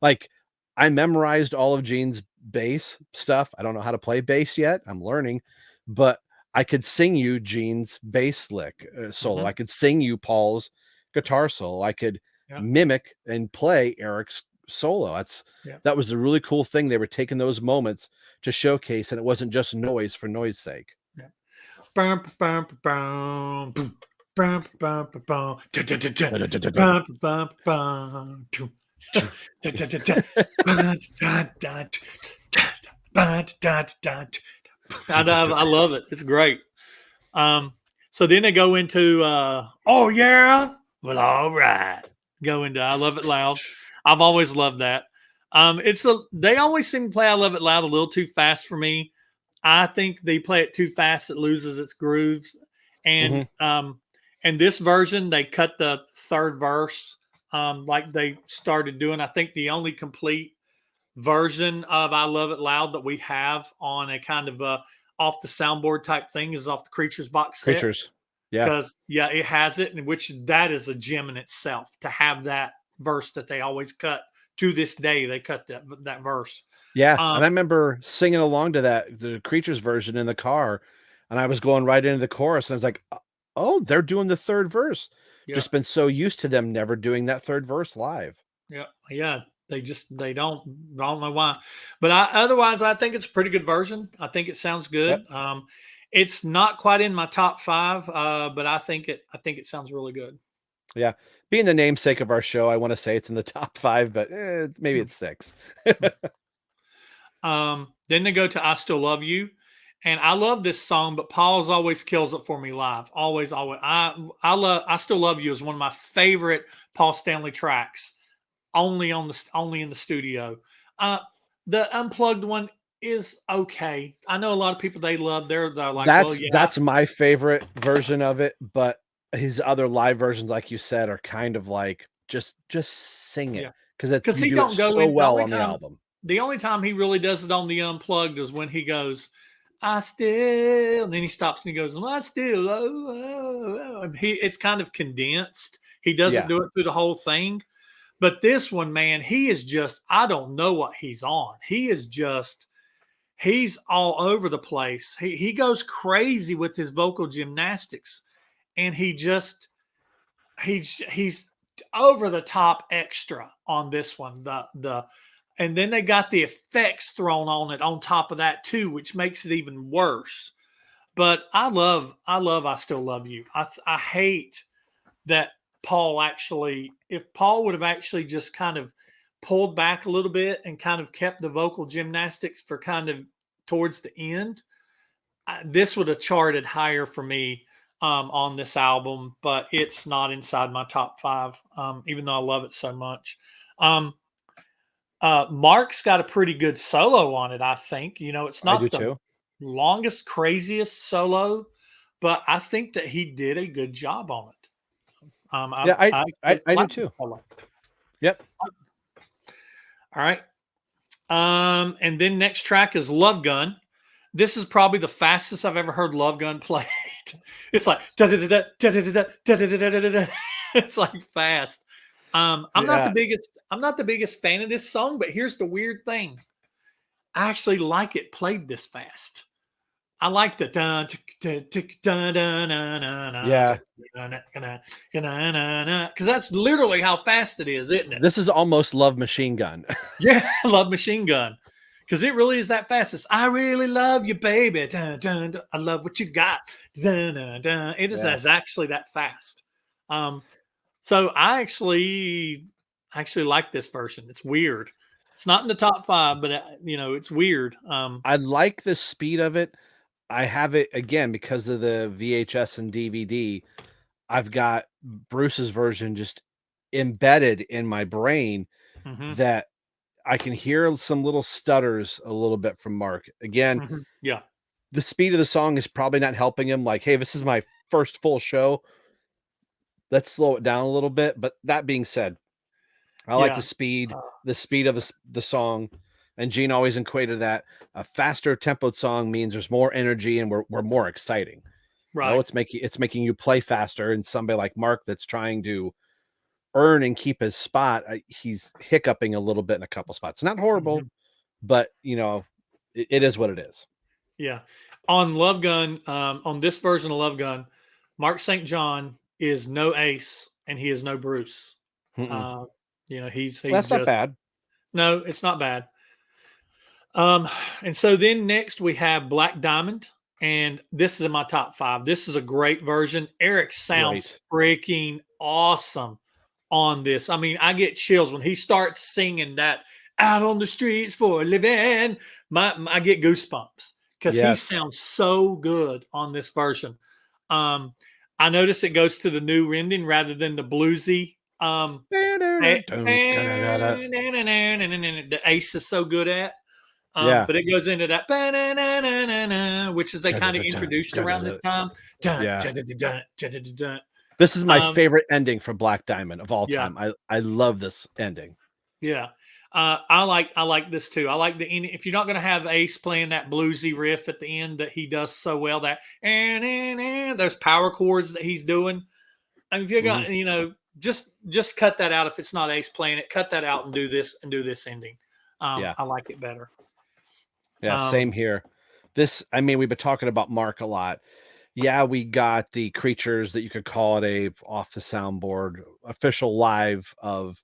like I memorized all of Gene's bass stuff. I don't know how to play bass yet. I'm learning, but I could sing you Gene's bass lick solo. I Mhm. could sing you Paul's guitar solo. I could Yeah, mimic and play Eric's solo. yeah, That was a really cool thing. They were taking those moments to showcase, and it wasn't just noise for noise sake. yeah. Bum, bum, bum, boom. Bum, bum, bum, bum. Da, da, da, da. Bum, bum, bum, doo. Da, da, da, da. Ba, da, da, da, ba, da, da, da. I love it. It's great. Um, so then they go into oh yeah, well all right. Go into I love it loud. I've always loved that. They always seem to play I love it loud a little too fast for me. I think they play it too fast, it loses its grooves. And Mhm. this version, they cut the third verse like they started doing. I think the only complete version of I Love It Loud that we have on a kind of off the soundboard type thing is off the Creatures box set. Creatures. Yeah. Because yeah, it has it, and which that is a gem in itself to have that verse that they always cut to this day they cut that verse. Yeah, and I Um, remember singing along to the Creatures version in the car, and I was going right into the chorus, and I was like, "Oh, they're doing the third verse." yeah, Just been so used to them never doing that third verse live. yeah, yeah. They don't know why, but otherwise I think it's a pretty good version. I think it sounds Yep. good. It's not quite in my top five, but I think it sounds really good. Yeah. Being the namesake of our show, I want to say it's in the top 5, but maybe Hmm. it's 6. Then they go to "I Still Love You," and I love this song, but Paul's always kills it for me live. Always, always. "I Still Love You" is one of my favorite Paul Stanley tracks. Only in the studio. Uh, the unplugged one is okay. I know a lot of people they love. They're like, well, yeah, That's my favorite version of it, but his other live versions, like you said, are kind of like just sing it yeah, because it's because you he do it don't go so in. The well only on the time album. the only time he really does it on the unplugged is when he goes, "I still," and then he stops and he goes, "I still," and it's kind of condensed. He doesn't Yeah. do it through the whole thing. But this one, man, he is just, I don't know what he's on. He's all over the place. He goes crazy with his vocal gymnastics, and he's over the top extra on this one. And then they got the effects thrown on it on top of that too, which makes it even worse. But I Still Love You. I hate that if Paul would have actually just kind of pulled back a little bit and kind of kept the vocal gymnastics for kind of towards the end, this would have charted higher for me on this album, but it's not inside my top five, even though I love it so much. Um, Mark's got a pretty good solo on it, I think. It's I do not the too. longest, craziest solo, but I think that he did a good job on it. Yeah, I I do like the too. solo. Yep. All right. And then next track is Love Gun. This is probably the fastest I've ever heard Love Gun played. It's like it's like fast. Yeah. I'm not the biggest fan of this song, but here's the weird thing. I actually like it played this fast. I like the dun dun dun dun dun Yeah. dun because that's literally how fast it is, isn't it? This is almost Love Machine Gun. Yeah, I love Machine Gun because it really is that fast. It's, I really love you, baby. Dun, dun, dun. I love what you got. Dun, dun, dun. It is Yeah. actually that fast. So I actually like this version. It's weird. It's not in the top five, but it's weird. I like the speed of it. I have it again because of the VHS and DVD. I've got Bruce's version just embedded in my brain Mhm, that I can hear some little stutters a little bit from Mark. Again, mhm. Yeah, the speed of the song is probably not helping him. Like, hey, this is my first full show. Let's slow it down a little bit. But that being said, I like yeah, uh, the speed of the song. And Gene always equated that a faster tempoed song means there's more energy and we're more exciting. right. It's making you play faster. And somebody like Mark that's trying to earn and keep his spot, he's hiccuping a little bit in a couple spots. Not horrible, Mhm. but it is what it is. Yeah. On Love Gun, on this version of Love Gun, Mark St. John is no Ace and he is no Bruce. Mm-mm. Uh, he's That's not just bad. no, it's not bad. Um, and so then next we have Black Diamond, and this is in my top five. This is a great version. Eric sounds Great. freaking awesome on this. I mean, I get chills when he starts singing that out on the streets for a living. I get goosebumps because he Yes. sounds so good on this version. Um, I notice it goes to the new ending rather than the bluesy. The Ace is so good at. Yeah. But it goes into that "ba-na-na-na-na-na," which is they kind of introduced around this time. Dun, Yeah. dun, dun, dun, dun, dun, dun, dun. This is my Um, favorite ending for Black Diamond of all yeah, time. I love this ending. yeah. I like this too. I like the end. If you're not going to have Ace playing that bluesy riff at the end that he does so well, that and those power chords that he's doing. And if you Mhm. got, just cut that out if it's not Ace playing it. Cut that out and do this ending. Yeah. I like it better. Yeah, same here. I mean, we've been talking about Mark a lot. Yeah, we got the creatures that you could call it a off the soundboard official live of,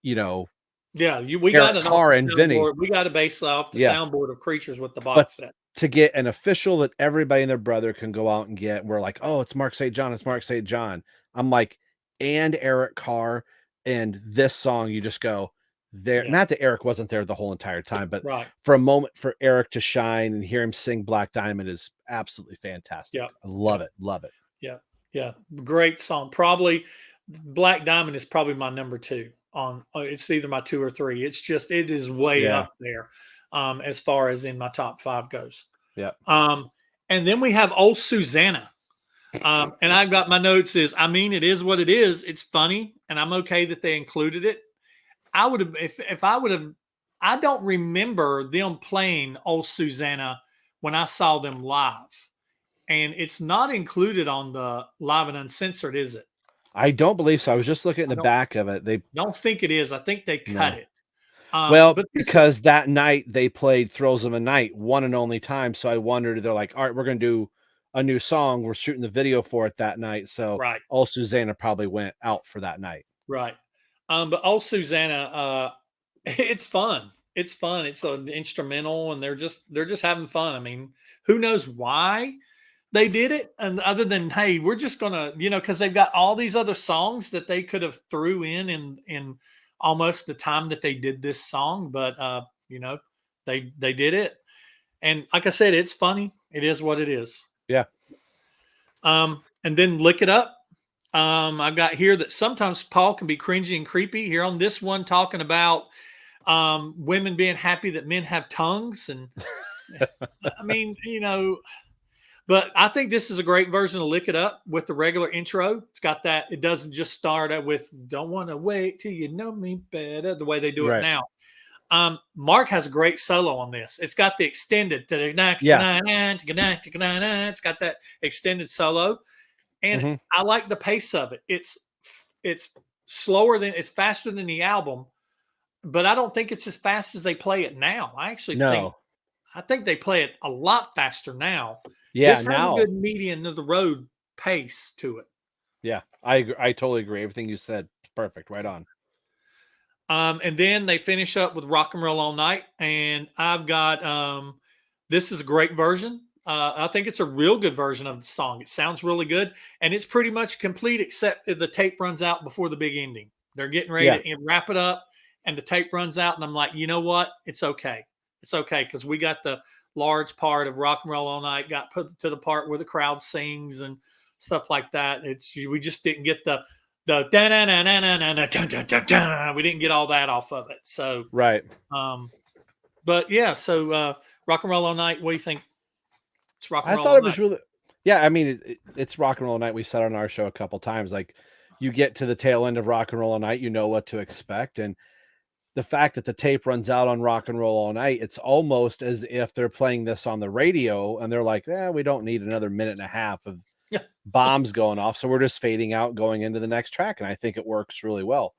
you know, Yeah, we Eric got an off Carr the and Vinny. soundboard. We got a base off the Yeah. soundboard of creatures with the But box set. to get an official that everybody and their brother can go out and get, we're like, oh, it's Mark St. John, it's Mark St. John. I'm like, and Eric Carr, and this song, you just go there. Yeah. Not that Eric wasn't there the whole entire time, but Right. for a moment for Eric to shine and hear him sing Black Diamond is absolutely fantastic. Yeah. I love it. Love it. Yeah. Yeah. Great song. Probably Black Diamond is probably my number 2 on it's either my 2 or 3. It's just it is way Yeah. up there as far as in my top 5 goes. Yeah. And then we have Old Susanna. And I've got my notes is, I mean, it is what it is. It's funny, and I'm okay that they included it. I would have, if I would have, I don't remember them playing Old Susanna when I saw them live. And it's not included on the Live and Uncensored, is it? I don't believe so. I was just looking at the back of it. They don't think it is. I think they cut it. Well, because that night they played Thrills of a Night, one and only time. So I wondered, they're like, all right, we're going to do a new song. We're shooting the video for it that night. So right. Old Susanna probably went out for that night. Right. But Old Susanna, it's fun. It's fun. It's an instrumental, and they're just having fun. I mean, who knows why they did it? And other than, hey, we're just gonna, because they've got all these other songs that they could have threw in almost the time that they did this song, but they did it. And like I said, it's funny. It is what it is. Yeah. And then Lick It Up. I've got here that sometimes Paul can be cringy and creepy. Here on this one, talking about women being happy that men have tongues. And I mean, but I think this is a great version of Lick It Up with the regular intro. It's got that. It doesn't just start out with "Don't want to wait till you know me better" the way they do it now. Mark has a great solo on this. It's got the extended. It's got that extended solo, and I like the pace of it. It's it's faster than the album, but I don't think it's as fast as they play it now. I actually think they play it a lot faster now. Yeah, this has a good median of the road pace to it. Yeah, I totally agree. Everything you said is perfect. Right on. And then they finish up with Rock and Roll All Night. And I've got, this is a great version. I think it's a real good version of the song. It sounds really good. And it's pretty much complete, except the tape runs out before the big ending. They're getting ready to wrap it up, and the tape runs out. And I'm like, you know what? It's okay. It's okay. Because we got the large part of Rock and Roll All Night, got put to the part where the crowd sings and stuff like that. We just didn't get the we didn't get all that off of it. So right. But yeah, so Rock and Roll All Night. What do you think? It's Rock and Roll. I thought it was really, yeah. I mean, it's Rock and Roll All Night. We said on our show a couple times, like you get to the tail end of Rock and Roll All Night, you know what to expect, and the fact that the tape runs out on Rock and Roll All Night, it's almost as if they're playing this on the radio and they're like, we don't need another minute and a half of bombs going off, so we're just fading out going into the next track, and I think it works really well.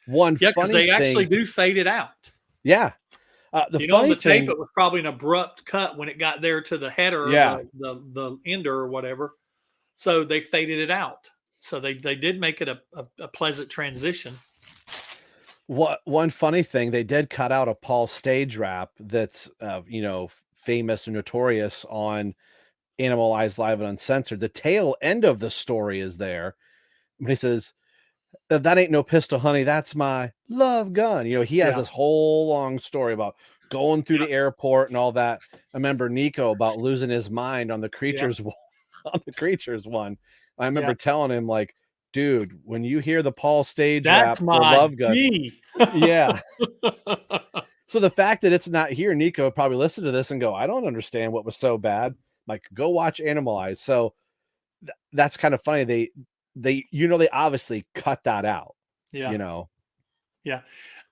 Because they actually do fade it out. Yeah. The funny thing, tape, it was probably an abrupt cut when it got there to the header, or the ender or whatever. So they faded it out. So they did make it a pleasant transition. One funny thing, they did cut out a Paul stage rap that's famous and notorious on Animalized Live and Uncensored. The tail end of the story is there, but he says, "That ain't no pistol, honey. That's my love gun." He has this whole long story about going through the airport and all that. I remember Nico about losing his mind on the Creatures on the Creatures one. I remember telling him, like, dude, when you hear the Paul stage rap for Love Gun, yeah. So the fact that it's not here, Nico probably listened to this and go, I don't understand what was so bad. Like, go watch Animalize. So that's kind of funny. They obviously cut that out. Yeah. Yeah.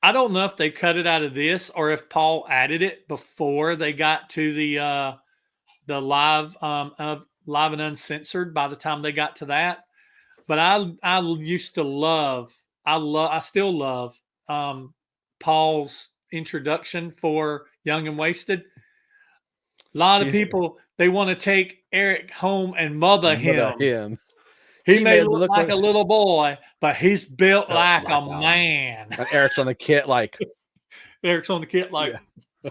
I don't know if they cut it out of this or if Paul added it before they got to the live and Uncensored by the time they got to that. But I used to love, I still love Paul's introduction for Young and Wasted. A lot of He's people, they want to take Eric home and mother him. him. He He may made look look like like a little boy, but he's built built like like a a man. and Eric's on the kit like Eric's on the kit like, yeah.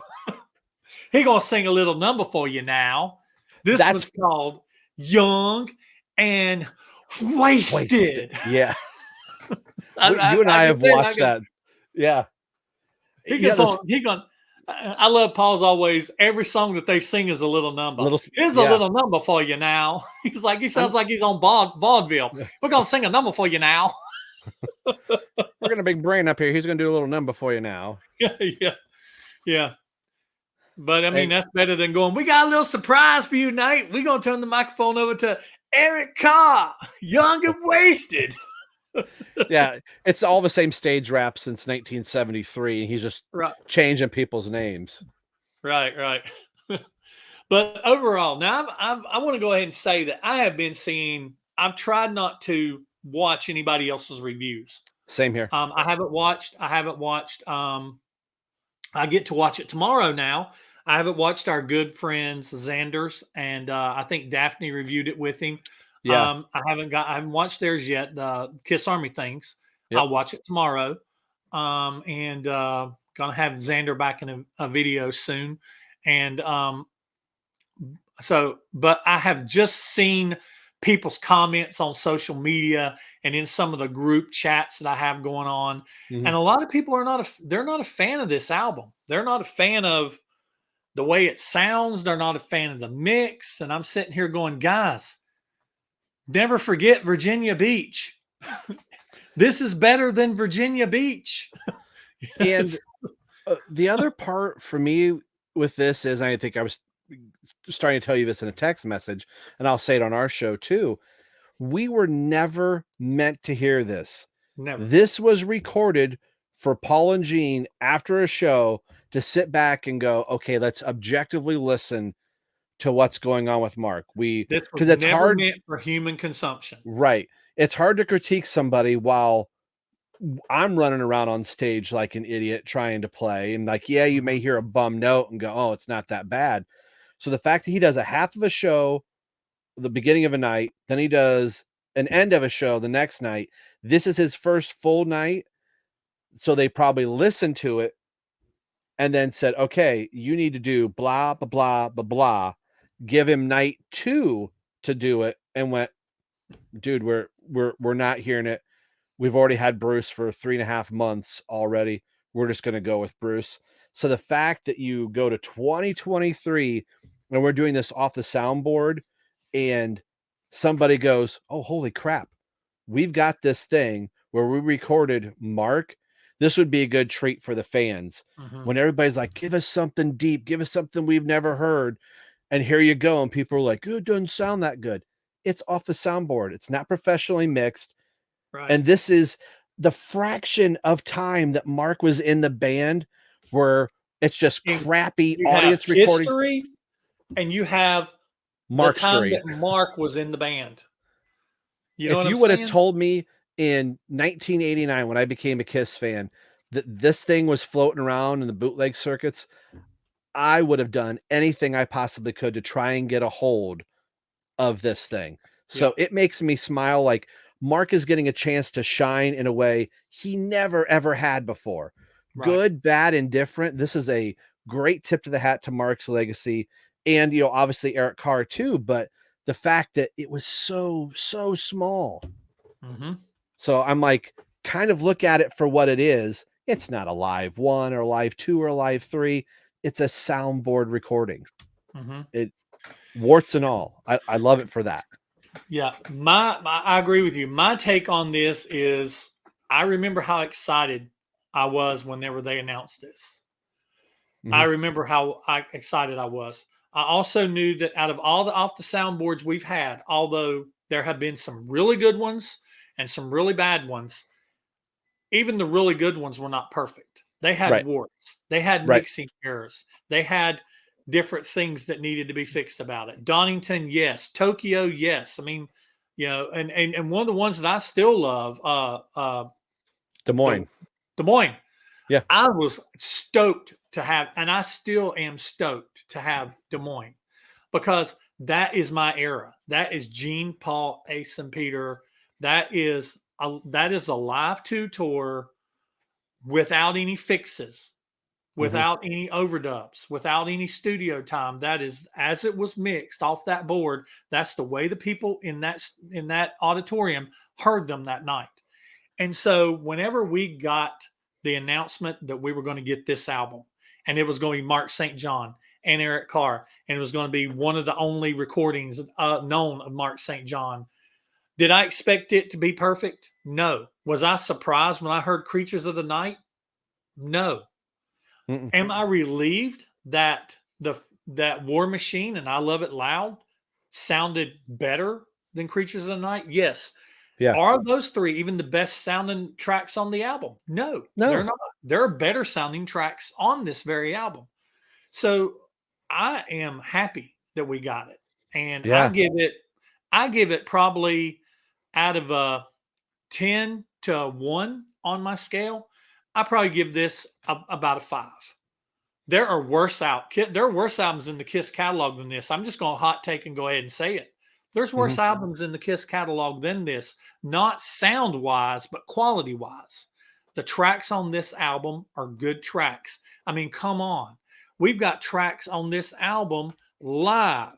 he gonna sing a little number for you now. This That's one's called Young and wasted. Wasted. Yeah. You and I I can have tell you, watched that. Yeah. he Yeah, gets those on. He gonna. I love Paul's always. Every song that they sing is a little number. little Here's a yeah. little number for you now. He's like, he sounds I'm like he's on vaudeville. We're gonna sing a number for you now. we're gonna bring Brain up here. He's gonna do a little number for you now. Yeah, yeah. But I mean, And that's better than going, we got a little surprise for you tonight. We're going to turn the microphone over to Eric Carr, Young and Wasted. yeah, it's all the same stage rap since 1973. And he's just Right, changing people's names. right. But overall, now I want to go ahead and say that I have been seeing, I've tried not to watch anybody else's reviews. Same here. I haven't watched, I get to watch it tomorrow now. I haven't watched our good friends Xander's, and I think Daphne reviewed it with him. Yeah. I haven't watched theirs yet. The Kiss Army things. Yep. I'll watch it tomorrow. And gonna have Xander back in a video soon. And but I have just seen people's comments on social media and in some of the group chats that I have going on. Mhm. And a lot of people they're not a fan of this album. They're not a fan of the way it sounds. They're not a fan of the mix. And I'm sitting here going, guys, never forget Virginia Beach. This is better than Virginia Beach. And the other part for me with this is, I think I was starting to tell you this in a text message, and I'll say it on our show too. We were never meant to hear this. Never. This was recorded for Paul and Gene after a show to sit back and go, okay, let's objectively listen to what's going on with Mark. Because it's never hard meant for human consumption. Right. It's hard to critique somebody while I'm running around on stage like an idiot trying to play. And like, yeah, you may hear a bum note and go, oh, it's not that bad. So the fact that he does a half of a show, the beginning of a night, then he does an end of a show the next night. This is his first full night. So they probably listened to it and then said, okay, you need to do blah, blah, blah, blah, blah. Give him night 2 to do it, and went, dude, we're not hearing it. We've already had Bruce for 3.5 months already. We're just going to go with Bruce. So the fact that you go to 2023 and we're doing this off the soundboard and somebody goes, oh, holy crap, we've got this thing where we recorded Mark. This would be a good treat for the fans. When everybody's like, give us something deep, give us something we've never heard. And here you go. And people are like, oh, it doesn't sound that good. It's off the soundboard. It's not professionally mixed. Right. And this is the fraction of time that Mark was in the band where it's just crappy audience recording. History, and you have Mark the time Street. that Mark was in the band. You know if you would have told me in 1989 when I became a Kiss fan that this thing was floating around in the bootleg circuits, I would have done anything I possibly could to try and get a hold of this thing. So it makes me smile. Like, Mark is getting a chance to shine in a way he never, ever had before. Right. Good, bad, indifferent. This is a great tip to the hat to Mark's legacy. And, you know, obviously Eric Carr too, but the fact that it was so small. So I'm like, kind of look at it for what it is. It's not a live 1 or live 2 or live 3. It's a soundboard recording. It warts and all. I love it for that. Yeah, I agree with you. My take on this is, I remember how excited I was whenever they announced this. I remember how excited I was. I also knew that out of all the off the soundboards we've had, although there have been some really good ones and some really bad ones, even the really good ones were not perfect. They had warts. They had mixing errors. They had different things that needed to be fixed about it. Donington, yes. Tokyo, yes. I mean, you know, and one of the ones that I still love, Des Moines. Des Moines. Yeah. I was stoked to have, and I still am stoked to have Des Moines because that is my era. That is Gene, Paul, Ace, and Peter. That is a live 2 tour without any fixes, without any overdubs, without any studio time. That is as it was mixed off that board. That's the way the people in that auditorium heard them that night. And so whenever we got the announcement that we were going to get this album, and it was going to be Mark St. John and Eric Carr, and it was going to be one of the only recordings known of Mark St. John, did I expect it to be perfect? No. Was I surprised when I heard Creatures of the Night? No. Am I relieved that that War Machine and I Love It Loud sounded better than Creatures of the Night? Yes. Yeah. Are those 3 even the best sounding tracks on the album? No, they're not. There are better sounding tracks on this very album. So I am happy that we got it. And Yeah. I give it probably out of a 10 to a 1 on my scale. I probably give this about a 5. There are worse albums in the Kiss catalog than this. I'm just going to hot take and go ahead and say it. There's worse albums in the Kiss catalog than this, not sound wise, but quality wise. The tracks on this album are good tracks. I mean, come on. We've got tracks on this album live.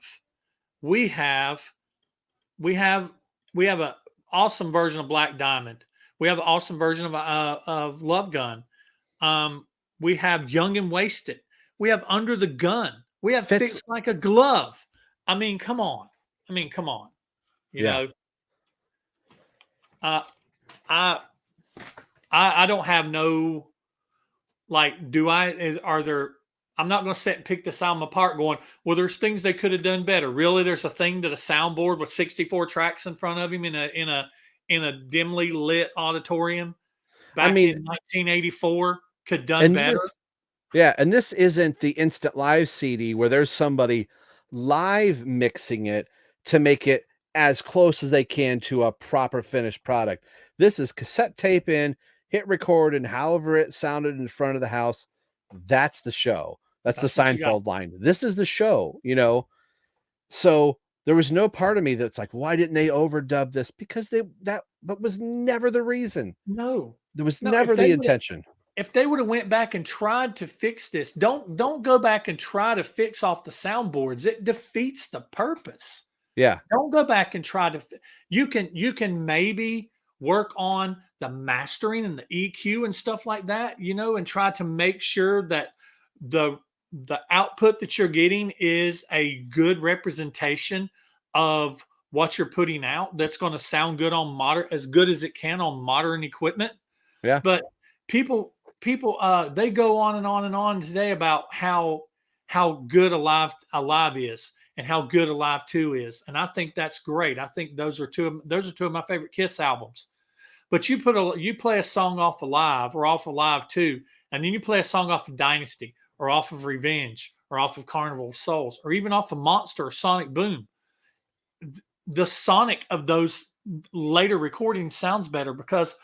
We have an awesome version of Black Diamond. We have an awesome version of Love Gun. We have Young and Wasted. We have Under the Gun. We have Fits Like a Glove. I mean, come on. You know, I don't have no, like, I'm not going to sit and pick this album apart going, well, there's things they could have done better. Really? There's a thing that a soundboard with 64 tracks in front of him in a dimly lit auditorium back in 1984 could have done better. And this isn't the Instant Live CD where there's somebody live mixing it to make it as close as they can to a proper finished product. This is cassette tape in, hit record, and however it sounded in front of the house, that's the show. That's the Seinfeld line. This is the show, you know? So there was no part of me that's like, why didn't they overdub this? Because that was never the reason. No. There was never the intention. If they would have went back and tried to fix this, don't go back and try to fix off the soundboards. It defeats the purpose. Yeah. Don't go back and try to. You can maybe work on the mastering and the EQ and stuff like that, you know, and try to make sure that the output that you're getting is a good representation of what you're putting out. That's going to sound good on as good as it can on modern equipment. Yeah. But people they go on and on and on today about how good Alive is and how good Alive 2 is. And I think that's great. I think those are two of my favorite Kiss albums. But you play a song off Alive or off Alive 2, and then you play a song off of Dynasty or off of Revenge or off of Carnival of Souls or even off of Monster or Sonic Boom. The sonic of those later recordings sounds better because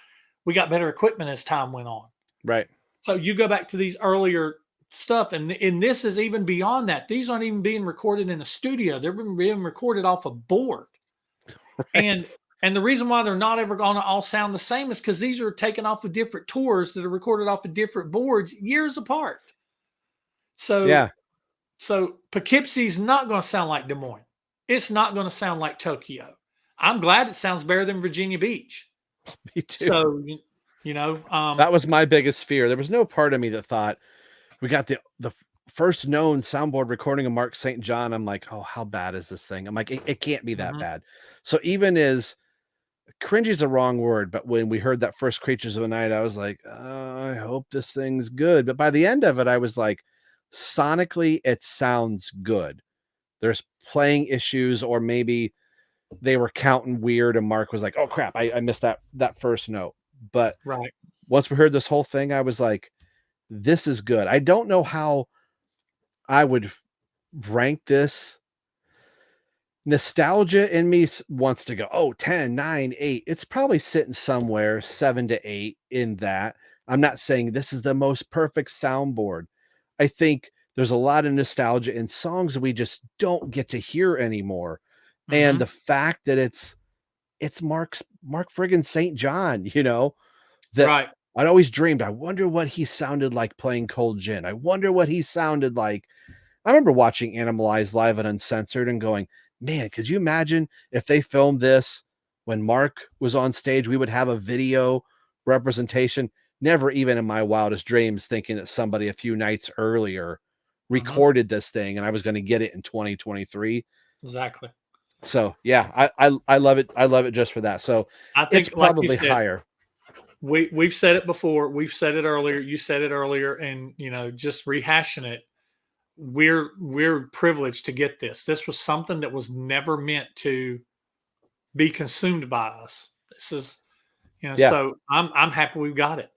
we got better equipment as time went on. Right. So you go back to these earlier stuff, and this is even beyond that. These aren't even being recorded in a studio. They're being recorded off a board. Right. And the reason why they're not ever going to all sound the same is because these are taken off of different tours that are recorded off of different boards years apart. So, yeah. So Poughkeepsie's not going to sound like Des Moines. It's not going to sound like Tokyo. I'm glad it sounds better than Virginia Beach. Me too. So, you know, that was my biggest fear. There was no part of me that thought we got the first known soundboard recording of Mark St. John. I'm like, oh, how bad is this thing? I'm like, it can't be that bad. So even as cringy is the wrong word, but when we heard that first Creatures of the Night, I was like, I hope this thing's good. But by the end of it, I was like, sonically, it sounds good. There's playing issues, or maybe they were counting weird, and Mark was like, oh crap, I missed that first note. But right. Once we heard this whole thing, I was like, this is good. I don't know how I would rank this. nostalgia in me wants to go, oh, 10, 9, 8. It's probably sitting somewhere 7 to 8 in that. I'm not saying this is the most perfect soundboard. I think there's a lot of nostalgia in songs we just don't get to hear anymore. And Mm-hmm. the fact that it's Mark friggin' St. John, that Right. I'd always dreamed, I wonder what he sounded like playing Cold Gin. I wonder what he sounded like. I remember watching Animalized live and uncensored and going, man, could you imagine if they filmed this when Mark was on stage? We would have a video representation. Never even in my wildest dreams thinking that somebody a few nights earlier Mm-hmm. recorded this thing and I was going to get it in 2023. Exactly. So yeah, I love it. I love it just for that. So I it's think, like you probably said, higher. we've said it before. We've said it earlier. You said it earlier, and just rehashing it. We're privileged to get this. This was something that was never meant to be consumed by us. This is, Yeah. so I'm happy we've got it.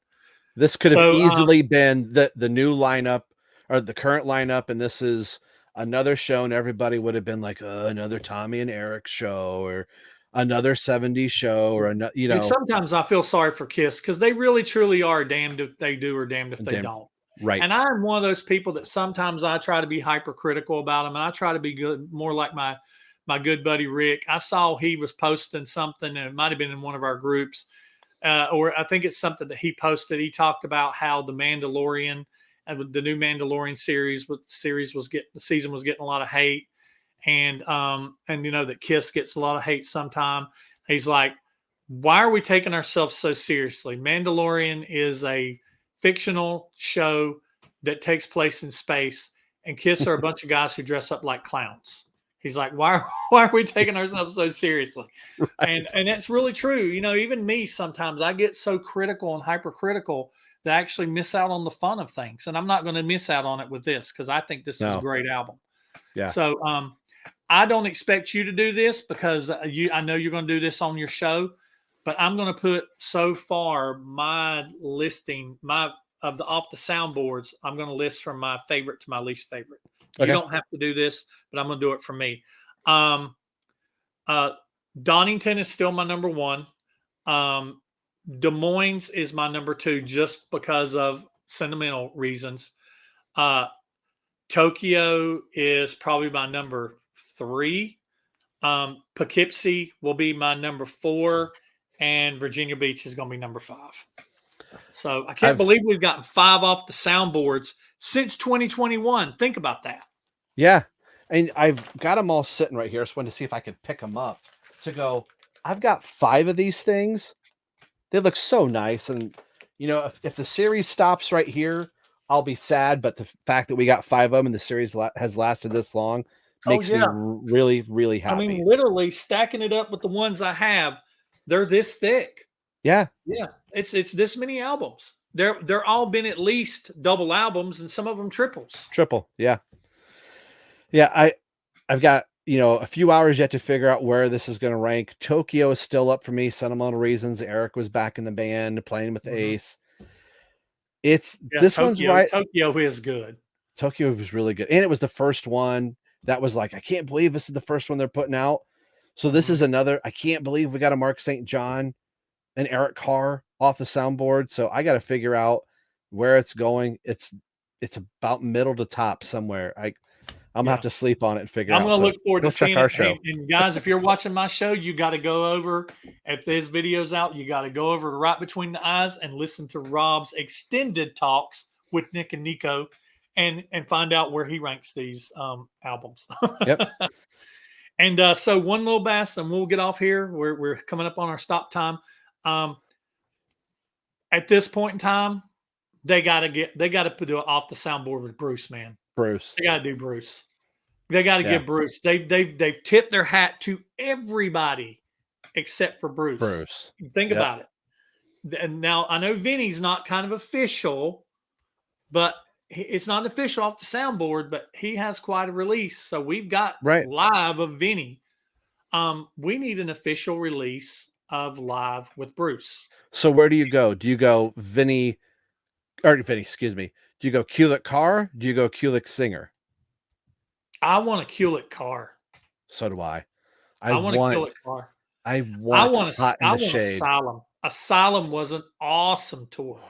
This could have So easily been the new lineup or the current lineup, and this is another show, and everybody would have been like, another Tommy and Eric show or another 70s show or another, and sometimes I feel sorry for Kiss because they really truly are damned if they do or damned if they damn don't. right. And I'm one of those people that sometimes I try to be hypercritical about them, and I try to be good, more like my good buddy Rick. I saw he was posting something, and it might have been in one of our groups, or I think it's something that he posted. He talked about how the Mandalorian, the new Mandalorian series, the season was getting a lot of hate, and that Kiss gets a lot of hate sometime. He's like, why are we taking ourselves so seriously? Mandalorian is a fictional show that takes place in space, and Kiss are a bunch of guys who dress up like clowns. He's like, why are we taking ourselves so seriously? Right. And that's really true. Even me, sometimes I get so critical and hypercritical that I actually miss out on the fun of things. And I'm not going to miss out on it with this because I think this is a No. great album. Yeah. So I don't expect you to do this because I know you're going to do this on your show, but I'm going to put so far my listing of the off the soundboards. I'm going to list from my favorite to my least favorite. You Okay. don't have to do this, but I'm going to do it for me. Donington is still my number one. Des Moines is my number two just because of sentimental reasons. Tokyo is probably my number three. Poughkeepsie will be my number four, and Virginia Beach is going to be number five. So I can't believe we've gotten 5 off the soundboards since 2021. Think about that. Yeah. And I've got them all sitting right here. I just wanted to see if I could pick them up to go. I've got 5 of these things. They look so nice. And, if the series stops right here, I'll be sad. But the fact that we got 5 of them and the series has lasted this long makes me really, really happy. I mean, literally stacking it up with the ones I have, they're this thick. Yeah. Yeah. It's this many albums. They're all been at least double albums and some of them triples. Triple. Yeah. Yeah. I've got, a few hours yet to figure out where this is going to rank. Tokyo is still up for me. Sentimental reasons. Eric was back in the band playing with Ace. This one's right. Tokyo is good. Tokyo was really good. And it was the first one that was like, I can't believe this is the first one they're putting out. So this is another, I can't believe we got a Mark St. John and Eric Carr off the soundboard. So I got to figure out where it's going. It's about middle to top somewhere. I'm gonna have to sleep on it and figure out. I'm gonna look forward to seeing our it. show. And guys, if you're watching my show, you got to go over. If this video's out, you got to go over to Right Between the Eyes and listen to Rob's extended talks with Nick and Nico, and find out where he ranks these albums. Yep. And so one little bass, and we'll get off here. We're coming up on our stop time. At this point in time, they got to do it off the soundboard with Bruce, man. Bruce. They got to do Bruce. They got to give Bruce. They've tipped their hat to everybody except for Bruce. Bruce. Think about it. And now I know Vinny's not kind of official, but it's not official off the soundboard, but he has quite a release. So we've got live of Vinny. We need an official release of live with Bruce. So where do you go? Do you go Vinny, excuse me. Do you go Kulik Carr? Do you go Kulik Singer? I want a Kulik Carr. So do I. I want to kill a car. I want Hot in the want Shade. Asylum. Asylum was an awesome tour.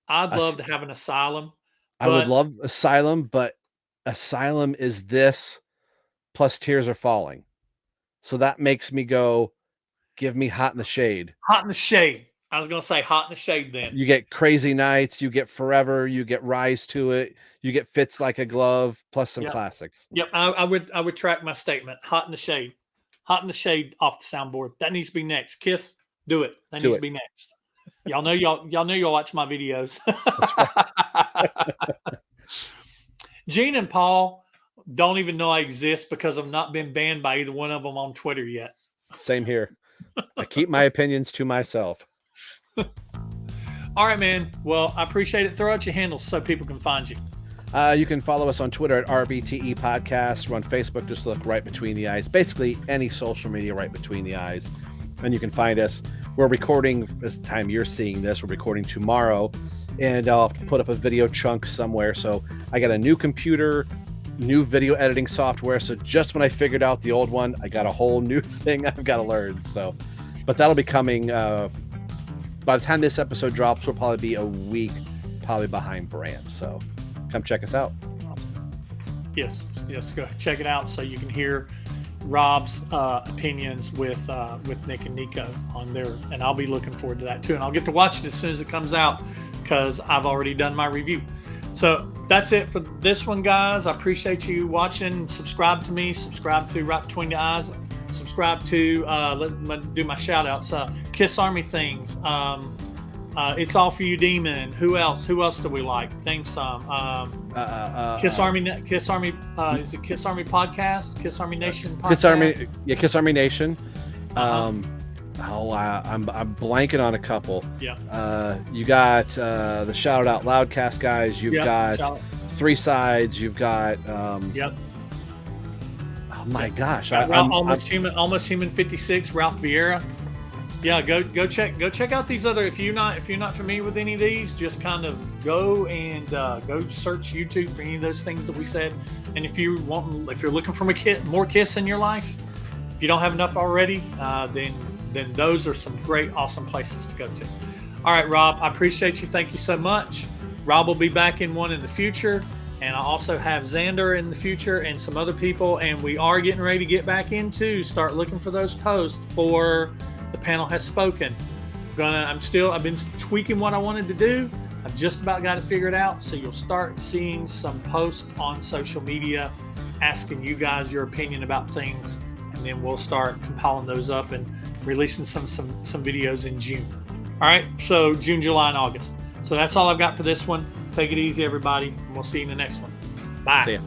I'd love to have an Asylum. I would love Asylum, but Asylum is this plus Tears Are Falling. So that makes me go, give me Hot in the Shade. Hot in the Shade. I was going to say Hot in the Shade then. You get Crazy Nights, you get Forever, you get Rise to It, you get Fits Like a Glove, plus some classics. Yep, I would track my statement. Hot in the Shade. Hot in the Shade off the soundboard. That needs to be next. Kiss, do it. That needs to be next. Y'all know y'all watch my videos. Gene and Paul don't even know I exist because I've not been banned by either one of them on Twitter yet. Same here. I keep my opinions to myself. All right, man. Well, I appreciate it. Throw out your handles so people can find you. You can follow us on Twitter at RBTE Podcast. We're on Facebook. Just look Right Between the Eyes. Basically, any social media Right Between the Eyes. And you can find us. We're recording, this time you're seeing this, we're recording tomorrow. And I'll have to put up a video chunk somewhere. So I got a new computer, new video editing software. So just when I figured out the old one, I got a whole new thing I've got to learn. So, but that'll be coming. By the time this episode drops, we'll probably be a week behind Bram. So come check us out. Yes, go check it out so you can hear Rob's opinions with Nick and Nico on there, and I'll be looking forward to that too. And I'll get to watch it as soon as it comes out because I've already done my review. So that's it for this one, guys. I appreciate you watching. Subscribe to me. Subscribe to Right Between the Eyes. Subscribe to let me do my shout outs. Kiss Army Things. It's All For You Demon. Who else do we like? Theme song. Kiss Army. Is it Kiss Army Podcast? Kiss Army Nation Podcast? Kiss Army Nation. I'm blanking on a couple. Yeah. You got the Shout Out Loudcast guys. You've got Three Sides. You've got. Yep. Oh my gosh! Almost Human 56. Ralph Vieira. Yeah, go check out these other. If you're not familiar with any of these, just kind of go and go search YouTube for any of those things that we said. And if you're looking for more Kiss in your life, if you don't have enough already, then those are some great, awesome places to go to. All right, Rob, I appreciate you. Thank you so much. Rob will be back in one in the future, and I also have Xander in the future and some other people. And we are getting ready to get back into start looking for those posts for. The panel has spoken. I've been tweaking what I wanted to do. I've just about got it figured out. So you'll start seeing some posts on social media asking you guys your opinion about things. And then we'll start compiling those up and releasing some videos in June. All right. So June, July, and August. So that's all I've got for this one. Take it easy, everybody. And we'll see you in the next one. Bye. See ya.